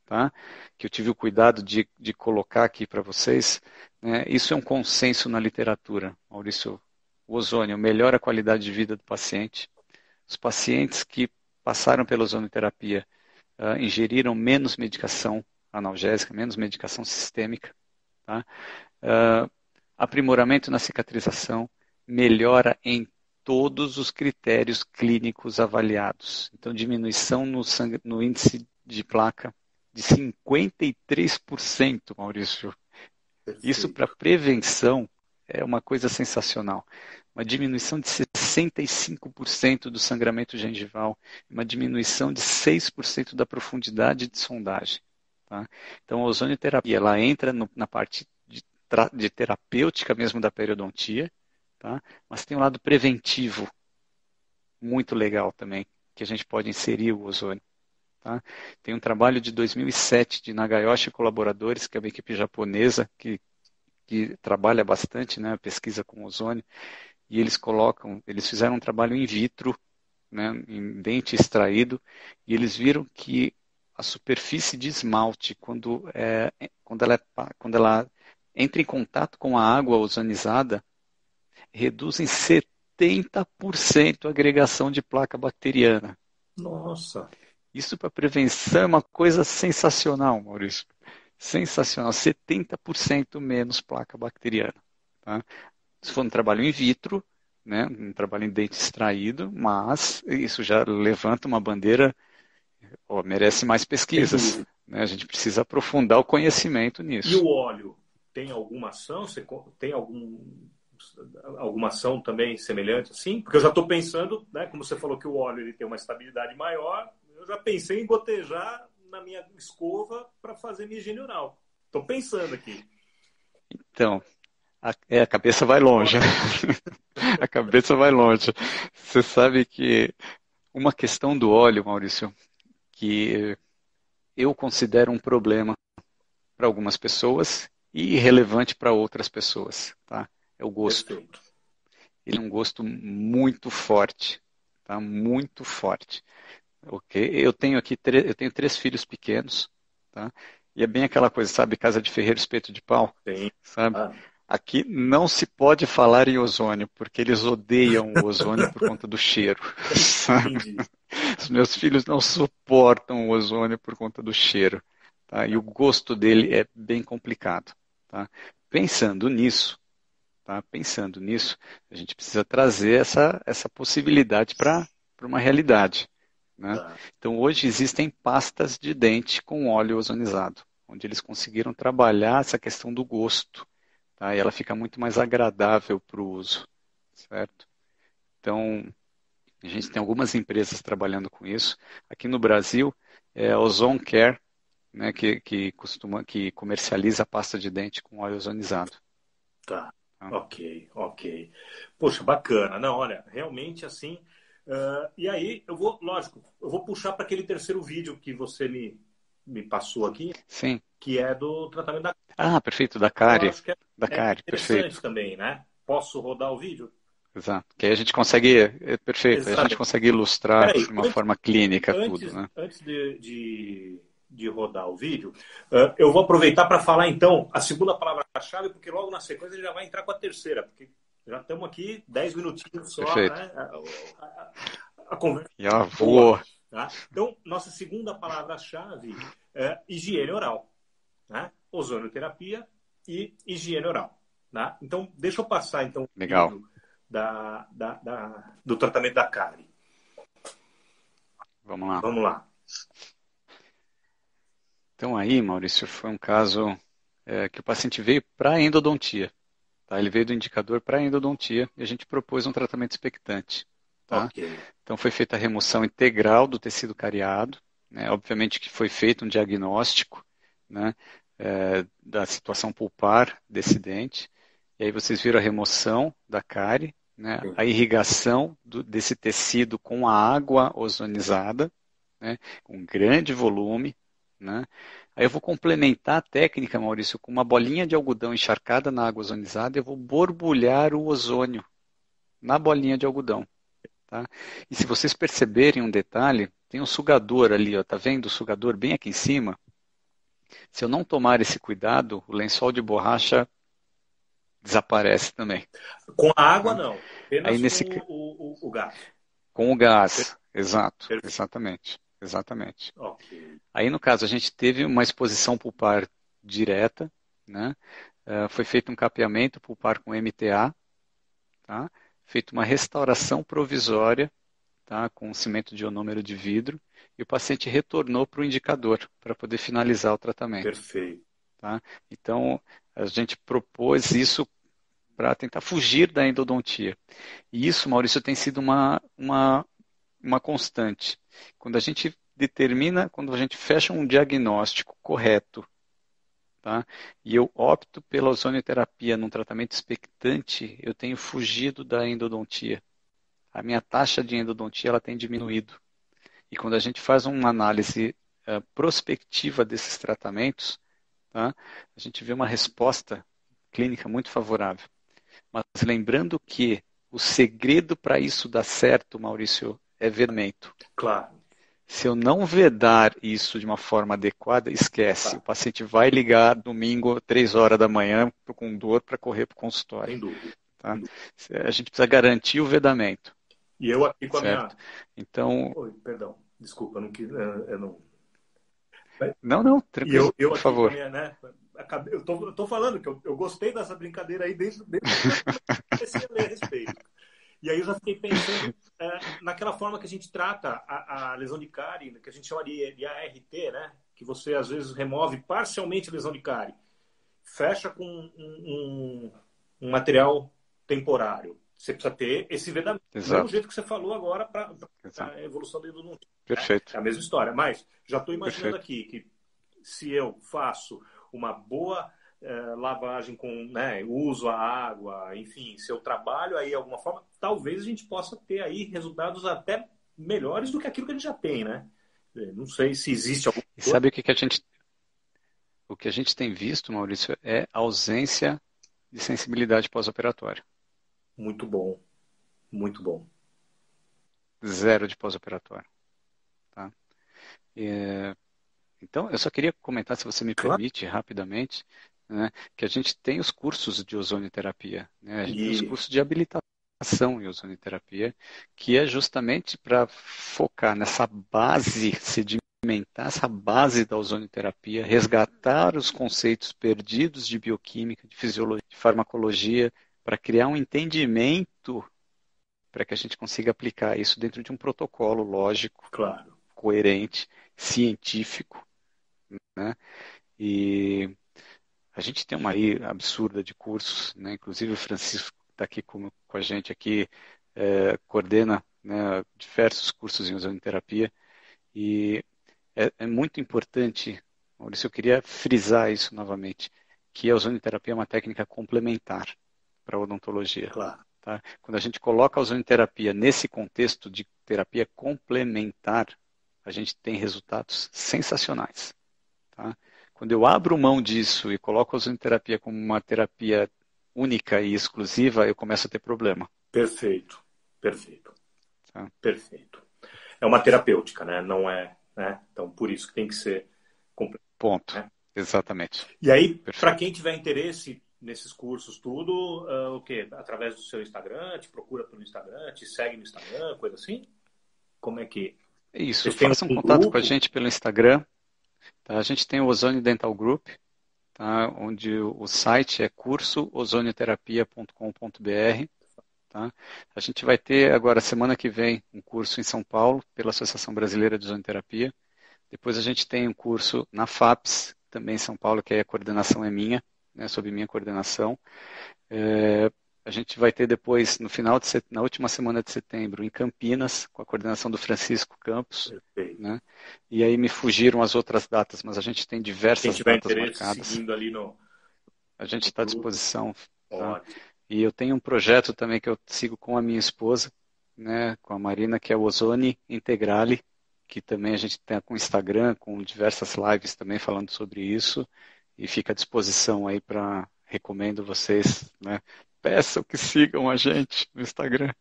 Speaker 1: tá? Que eu tive o cuidado de colocar aqui para vocês. Né? Isso é um consenso na literatura, Maurício. O ozônio melhora a qualidade de vida do paciente. Os pacientes que passaram pela ozonioterapia ingeriram menos medicação analgésica, menos medicação sistêmica, tá? Aprimoramento na cicatrização, melhora em todos os critérios clínicos avaliados. Então, diminuição no índice de placa de 53%, Maurício. Isso para
Speaker 2: Perfeito.
Speaker 1: prevenção é uma coisa sensacional. Uma diminuição de 65% do sangramento gengival, uma diminuição de 6% da profundidade de sondagem. Tá? Então, a ozonioterapia ela entra na parte de terapêutica mesmo da periodontia, tá? Mas tem um lado preventivo muito legal também, que a gente pode inserir o ozônio. Tá? Tem um trabalho de 2007 de Nagayoshi e colaboradores, que é uma equipe japonesa que trabalha bastante, né, pesquisa com ozônio, e eles fizeram um trabalho in vitro, né, em dente extraído, e eles viram que a superfície de esmalte, quando ela entra em contato com a água ozonizada, reduz em 70% a agregação de placa bacteriana.
Speaker 2: Nossa.
Speaker 1: Isso para prevenção é uma coisa sensacional, Maurício. sensacional, 70% menos placa bacteriana. Tá? Se for um trabalho in vitro, né, um trabalho em dente extraído, mas isso já levanta uma bandeira, merece mais
Speaker 2: Sem
Speaker 1: pesquisas.
Speaker 2: dúvida.
Speaker 1: Né? A gente precisa aprofundar o conhecimento
Speaker 2: E
Speaker 1: nisso.
Speaker 2: o óleo, tem alguma ação? Você tem alguma ação também semelhante assim? Porque eu já estou pensando, né, como você falou que o óleo ele tem uma estabilidade maior, eu já pensei em gotejar na minha escova para fazer minha higiene oral. Estou pensando aqui.
Speaker 1: Então, a cabeça vai longe. Né? A cabeça vai longe. Você sabe que uma questão do óleo, Maurício, que eu considero um problema para algumas pessoas e irrelevante para outras pessoas, tá? É o gosto.
Speaker 2: Perfeito.
Speaker 1: Ele é um gosto muito forte, tá? Muito forte. Ok? Eu tenho 3 filhos pequenos, tá? E é bem aquela coisa, sabe? Casa de ferreiro, espeto de pau,
Speaker 2: Tem.
Speaker 1: sabe?
Speaker 2: Ah,
Speaker 1: Aqui não se pode falar em ozônio, porque eles odeiam o ozônio por conta do cheiro. Sabe?
Speaker 2: entendi.
Speaker 1: Os meus filhos não suportam o ozônio por conta do cheiro. Tá? E o gosto dele é bem complicado. Tá? Pensando nisso, tá? Pensando nisso, a gente precisa trazer essa possibilidade para uma realidade. Né?
Speaker 2: Tá.
Speaker 1: Então, hoje existem pastas de dente com óleo ozonizado, onde eles conseguiram trabalhar essa questão do gosto. Tá? E ela fica muito mais agradável para o uso. Certo? Então, a gente tem algumas empresas trabalhando com isso. Aqui no Brasil, é a Ozone Care, né, que comercializa a pasta de dente com óleo ozonizado.
Speaker 2: Tá.
Speaker 1: Tá?
Speaker 2: Ok, ok. Poxa, bacana. Não, olha, realmente assim. E aí, lógico, eu vou puxar para aquele terceiro vídeo que você me passou aqui,
Speaker 1: Sim.
Speaker 2: que é do tratamento da.
Speaker 1: Ah, perfeito, da
Speaker 2: Eu
Speaker 1: cárie.
Speaker 2: acho que
Speaker 1: Da
Speaker 2: é
Speaker 1: cárie,
Speaker 2: interessante
Speaker 1: perfeito.
Speaker 2: também, né? Posso rodar o vídeo?
Speaker 1: Exato. Que aí a gente consegue, perfeito, aí a gente
Speaker 2: Exatamente.
Speaker 1: consegue ilustrar
Speaker 2: Peraí,
Speaker 1: de uma forma clínica tudo, né?
Speaker 2: antes de rodar o vídeo, eu vou aproveitar para falar então a segunda palavra-chave, porque logo na sequência ele já vai entrar com a terceira, porque já estamos aqui 10 minutinhos só,
Speaker 1: Perfeito.
Speaker 2: né? A conversa
Speaker 1: E ela
Speaker 2: é boa.
Speaker 1: voa.
Speaker 2: Tá? Então, nossa segunda palavra-chave é higiene oral, né? Ozonioterapia e higiene oral. Tá? Então, deixa eu passar então o
Speaker 1: Legal.
Speaker 2: vídeo do tratamento da cárie.
Speaker 1: Vamos lá.
Speaker 2: Vamos lá.
Speaker 1: Então aí, Maurício, foi um caso que o paciente veio para endodontia. Tá? Ele veio do indicador para endodontia e a gente propôs um tratamento expectante. Tá?
Speaker 2: Ok.
Speaker 1: Então foi feita a remoção integral do tecido cariado. Né? Obviamente que foi feito um diagnóstico, né, da situação pulpar desse dente. E aí vocês viram a remoção da cárie, né, a irrigação desse tecido com a água ozonizada, né, com grande volume. Né? Aí eu vou complementar a técnica, Maurício, com uma bolinha de algodão encharcada na água ozonizada e eu vou borbulhar o ozônio na bolinha de algodão. Tá? E se vocês perceberem um detalhe, tem um sugador ali, ó, tá vendo o sugador bem aqui em cima? Se eu não tomar esse cuidado, o lençol de borracha desaparece também.
Speaker 2: Com a água,
Speaker 1: Tá?
Speaker 2: não.
Speaker 1: Aí
Speaker 2: Apenas com
Speaker 1: nesse,
Speaker 2: o gás.
Speaker 1: com o gás, exato,
Speaker 2: Perfeito.
Speaker 1: exatamente, exatamente.
Speaker 2: Ok.
Speaker 1: Aí no caso a gente teve uma exposição pulpar direta, né? Foi feito um capeamento pulpar com MTA, tá? Feito uma restauração provisória, tá? Com cimento de ionômero de vidro, e o paciente retornou para o indicador para poder finalizar o tratamento.
Speaker 2: Perfeito.
Speaker 1: Tá? Então, a gente propôs isso para tentar fugir da endodontia. E isso, Maurício, tem sido uma constante. Quando a gente quando a gente fecha um diagnóstico correto, tá? E eu opto pela ozonioterapia num tratamento expectante, eu tenho fugido da endodontia. A minha taxa de endodontia ela tem diminuído. E quando a gente faz uma análise prospectiva desses tratamentos, tá? A gente vê uma resposta clínica muito favorável. Mas lembrando que o segredo para isso dar certo, Maurício, é vedamento.
Speaker 2: Claro.
Speaker 1: Se eu não vedar isso de uma forma adequada, esquece. O
Speaker 2: Tá.
Speaker 1: paciente vai ligar domingo, 3 horas da manhã, com dor, para correr para o consultório.
Speaker 2: Sem dúvida.
Speaker 1: Tá? A gente precisa garantir o vedamento.
Speaker 2: E eu aqui com a minha.
Speaker 1: Certo? Então,
Speaker 2: Oi, perdão. Desculpa, eu não quis. Eu não...
Speaker 1: Não, não,
Speaker 2: E
Speaker 1: tranquilo,
Speaker 2: eu
Speaker 1: por
Speaker 2: aqui com a
Speaker 1: favor.
Speaker 2: minha, né? Eu tô falando que eu gostei dessa brincadeira aí desde que eu comecei a ler a respeito. E aí eu já fiquei pensando naquela forma que a gente trata a lesão de cárie, que a gente chama de ART, né? Que você às vezes remove parcialmente a lesão de cárie, fecha com um material temporário. Você precisa ter esse vedamento. Do mesmo
Speaker 1: Exato,
Speaker 2: jeito que você falou agora para
Speaker 1: exato.
Speaker 2: a evolução do endodontia, né? É
Speaker 1: Perfeito,
Speaker 2: a mesma história. Mas já estou imaginando
Speaker 1: perfeito.
Speaker 2: aqui que se eu faço uma boa lavagem com, né, uso a água, enfim, se eu trabalho aí de alguma forma, talvez a gente possa ter aí resultados até melhores do que aquilo que a gente já tem, né? Não sei se existe alguma
Speaker 1: E
Speaker 2: coisa.
Speaker 1: sabe o que a gente tem visto, Maurício, é a ausência de sensibilidade pós-operatória.
Speaker 2: Muito bom, muito bom.
Speaker 1: Zero de pós-operatório. Tá? Então, eu só queria comentar, se você me
Speaker 2: Claro.
Speaker 1: permite, rapidamente, né, que a gente tem os cursos de ozonioterapia, né? A gente tem os
Speaker 2: E
Speaker 1: cursos de habilitação em ozonioterapia, que é justamente para focar nessa base, sedimentar essa base da ozonioterapia, resgatar os conceitos perdidos de bioquímica, de fisiologia, de farmacologia, para criar um entendimento para que a gente consiga aplicar isso dentro de um protocolo lógico,
Speaker 2: claro,
Speaker 1: coerente, científico, né? E a gente tem uma aí absurda de cursos, né? Inclusive o Francisco está aqui com a gente aqui, coordena, né, diversos cursos em ozonoterapia e é muito importante, Maurício, eu queria frisar isso novamente, que a ozonoterapia é uma técnica complementar para a odontologia.
Speaker 2: claro.
Speaker 1: Tá? Quando a gente coloca a ozonoterapia nesse contexto de terapia complementar, a gente tem resultados sensacionais. Tá? Quando eu abro mão disso e coloco a ozonoterapia como uma terapia única e exclusiva, eu começo a ter problema.
Speaker 2: Perfeito, perfeito,
Speaker 1: Tá?
Speaker 2: perfeito. É uma terapêutica, né? Não é, né? Então, por isso que tem que ser completo,
Speaker 1: Ponto.
Speaker 2: né?
Speaker 1: Exatamente.
Speaker 2: E aí, para
Speaker 1: Perfeito.
Speaker 2: quem tiver interesse nesses cursos, tudo, o quê? Através do seu Instagram, te procura pelo Instagram, te segue no Instagram, coisa assim? Como é que...
Speaker 1: É isso.
Speaker 2: Vocês têm
Speaker 1: Faça um
Speaker 2: um
Speaker 1: contato com a
Speaker 2: grupo?
Speaker 1: gente pelo Instagram. Tá? A gente tem o Ozone Dental Group, tá? Onde o site é cursoozonioterapia.com.br. Tá? A gente vai ter agora, semana que vem, um curso em São Paulo, pela Associação Brasileira de Ozonoterapia. Depois a gente tem um curso na FAPS, também em São Paulo, que aí a coordenação é minha, né, sob minha coordenação. A gente vai ter depois, no final na última semana de setembro, em Campinas, com a coordenação do Francisco Campos.
Speaker 2: Perfeito.
Speaker 1: Né? E aí me fugiram as outras datas, mas a gente tem
Speaker 2: Quem
Speaker 1: diversas
Speaker 2: tiver
Speaker 1: datas
Speaker 2: interesse,
Speaker 1: marcadas.
Speaker 2: seguindo ali
Speaker 1: A gente
Speaker 2: no
Speaker 1: está à
Speaker 2: grupo,
Speaker 1: disposição. Tá?
Speaker 2: ótimo.
Speaker 1: E eu tenho um projeto também que eu sigo com a minha esposa, né, com a Marina, que é o Ozone Integrale, que também a gente tem com o Instagram, com diversas lives também falando sobre isso, e fica à disposição aí para, recomendo vocês, né, peçam que sigam a gente no Instagram.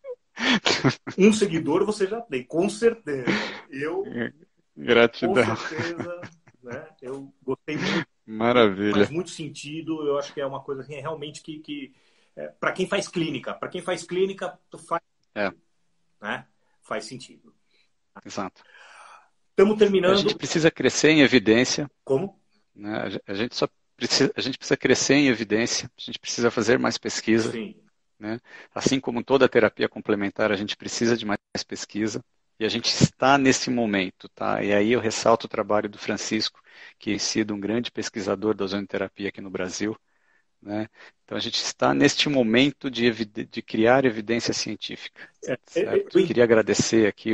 Speaker 2: Um seguidor você já tem, com certeza. Eu, com
Speaker 1: Gratidão.
Speaker 2: certeza, né? Eu gostei muito, faz
Speaker 1: Maravilha.
Speaker 2: muito sentido. Eu acho que é uma coisa assim, realmente para quem faz clínica, faz,
Speaker 1: É,
Speaker 2: né? Faz sentido.
Speaker 1: exato.
Speaker 2: Estamos
Speaker 1: A gente
Speaker 2: terminando.
Speaker 1: precisa crescer em evidência,
Speaker 2: Como?
Speaker 1: né? A gente só precisa, a gente precisa crescer em evidência, a gente precisa fazer mais pesquisa,
Speaker 2: Sim.
Speaker 1: né? Assim como toda terapia complementar, a gente precisa de mais pesquisa e a gente está nesse momento, tá? E aí eu ressalto o trabalho do Francisco, que tem sido um grande pesquisador da ozonoterapia aqui no Brasil, né? Então a gente está neste momento de criar evidência científica, certo?
Speaker 2: Eu,
Speaker 1: Queria agradecer aqui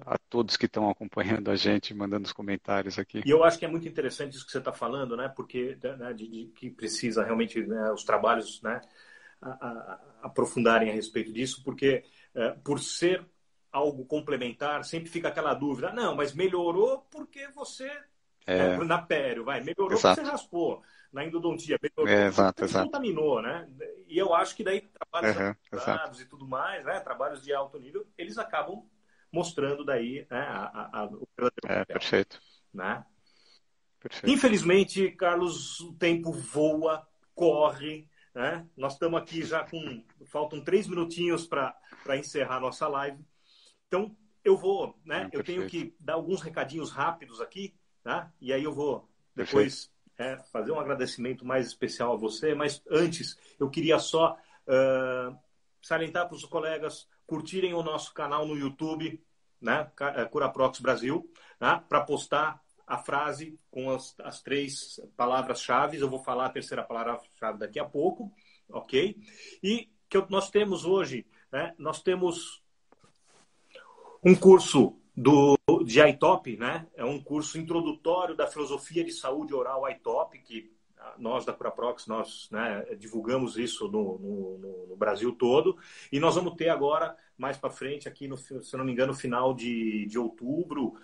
Speaker 1: a todos que estão acompanhando a gente, mandando os comentários aqui.
Speaker 2: e eu acho que é muito interessante isso que você está falando, né? Porque né, de que precisa realmente, né, os trabalhos, né, aprofundarem a respeito disso, porque por ser algo complementar, sempre fica aquela dúvida, não, mas melhorou porque você, né,
Speaker 1: É,
Speaker 2: na pério, vai, melhorou porque você
Speaker 1: exato.
Speaker 2: raspou, na endodontia, melhorou
Speaker 1: É,
Speaker 2: porque
Speaker 1: exato,
Speaker 2: você
Speaker 1: exato.
Speaker 2: descontaminou, né? E eu acho que daí trabalhos
Speaker 1: Uhum, exato.
Speaker 2: avançados e tudo mais, né, trabalhos de alto nível, eles acabam mostrando daí, né, o verdadeiro
Speaker 1: É,
Speaker 2: papel,
Speaker 1: perfeito.
Speaker 2: né?
Speaker 1: Perfeito.
Speaker 2: Infelizmente, Carlos, o tempo voa, corre, né? Nós estamos aqui já com. Faltam 3 minutinhos para encerrar a nossa live. Então, eu vou, né?
Speaker 1: É,
Speaker 2: Eu tenho
Speaker 1: perfeito.
Speaker 2: que dar alguns recadinhos rápidos aqui tá? E aí eu vou
Speaker 1: Perfeito.
Speaker 2: depois fazer um agradecimento mais especial a você, mas antes eu queria só salientar para os colegas curtirem o nosso canal no YouTube, né? CuraProx Brasil, né? Para postar a frase com as 3 palavras-chave. Eu vou falar a terceira palavra-chave daqui a pouco, ok? E nós temos hoje, né? Nós temos um curso de ITOP, né? É um curso introdutório da filosofia de saúde oral ITOP, que nós da CuraProx, nós, né, divulgamos isso no Brasil todo, e nós vamos ter agora, mais para frente, aqui, se não me engano, no final de outubro,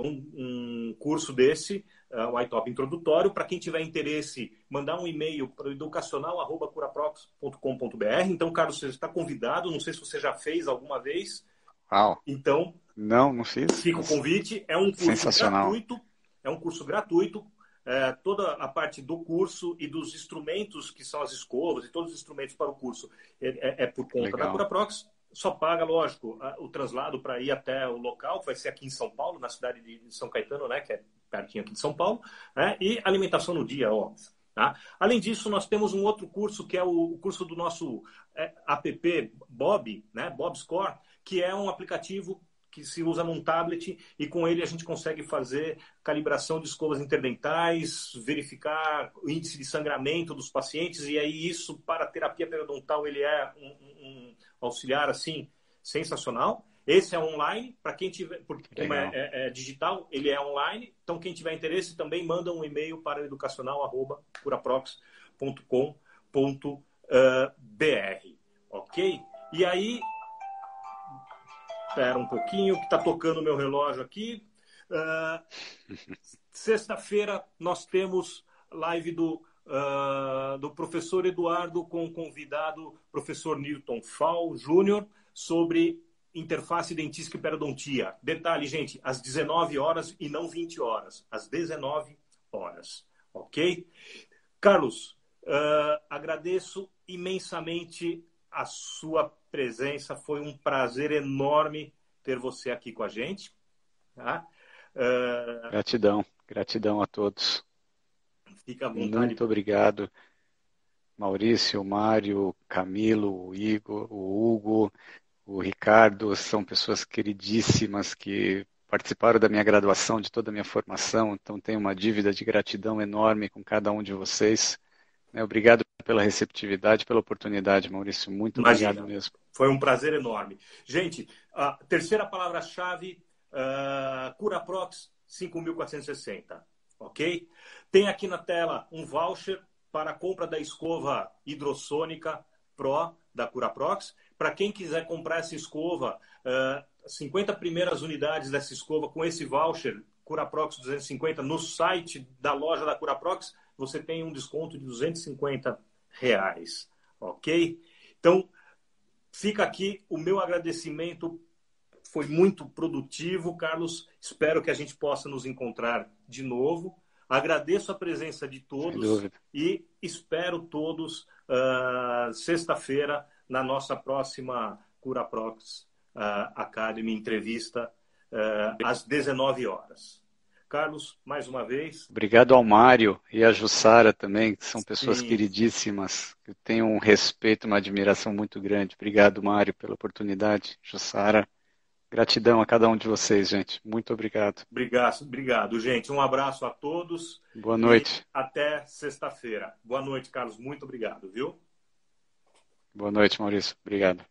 Speaker 2: um curso desse, o ITOP introdutório. Para quem tiver interesse, mandar um e-mail para o educacional@curaprox.com.br. Então, Carlos, você está convidado, não sei se você já fez alguma vez.
Speaker 1: Uau.
Speaker 2: Então,
Speaker 1: não fiz,
Speaker 2: fica o
Speaker 1: mas
Speaker 2: convite. É um curso
Speaker 1: sensacional.
Speaker 2: gratuito. É um curso gratuito. Toda a parte do curso e dos instrumentos, que são as escovas e todos os instrumentos para o curso, é por conta da
Speaker 1: Legal.
Speaker 2: CuraProx. Só paga, lógico, o translado para ir até o local, que vai ser aqui em São Paulo, na cidade de São Caetano, né, que é pertinho aqui de São Paulo, né, e alimentação no dia, óbvio. Tá? Além disso, nós temos um outro curso, que é o curso do nosso app Bob, né, Bob Score, que é um aplicativo que se usa num tablet, e com ele a gente consegue fazer calibração de escovas interdentais, verificar o índice de sangramento dos pacientes, e aí isso, para a terapia periodontal, ele é um auxiliar assim sensacional. Esse é online, para quem tiver, como é digital, ele é online. Então, quem tiver interesse também manda um e-mail para educacional@curaprox.com.br, ok? E aí, espera um pouquinho, que está tocando o meu relógio aqui. Sexta-feira nós temos live do professor Eduardo com o convidado professor Newton Fall Júnior sobre interface dentística e periodontia. Detalhe, gente, às 19 horas e não 20 horas. Às 19 horas, ok? Carlos, agradeço imensamente a sua presença. Foi um prazer enorme ter você aqui com a gente. Tá?
Speaker 1: Gratidão a todos.
Speaker 2: Fica à vontade.
Speaker 1: Muito obrigado, Maurício, Mário, Camilo, o Igor, o Hugo, o Ricardo. São pessoas queridíssimas que participaram da minha graduação, de toda a minha formação, então tenho uma dívida de gratidão enorme com cada um de vocês. Obrigado pela receptividade, pela oportunidade, Maurício. Muito obrigado mesmo.
Speaker 2: Foi um prazer enorme. Gente, a terceira palavra-chave, CuraProx 5460, ok? Tem aqui na tela um voucher para a compra da escova hidrossônica Pro da CuraProx. Para quem quiser comprar essa escova, 50 primeiras unidades dessa escova com esse voucher CuraProx 250 no site da loja da CuraProx, você tem um desconto de R$250, ok? Então, fica aqui o meu agradecimento. Foi muito produtivo, Carlos. Espero que a gente possa nos encontrar de novo. Agradeço a presença de todos e espero todos sexta-feira na nossa próxima CuraProx Academy entrevista às 19 horas. Carlos, mais uma vez.
Speaker 1: Obrigado ao Mário e à Jussara também, que são pessoas queridíssimas, que eu tenho um respeito, uma admiração muito grande. Obrigado, Mário, pela oportunidade. Jussara, gratidão a cada um de vocês, gente. Muito obrigado.
Speaker 2: Obrigado, gente. Um abraço a todos.
Speaker 1: Boa noite.
Speaker 2: E até sexta-feira. Boa noite, Carlos. Muito obrigado, viu?
Speaker 1: Boa noite, Maurício. Obrigado.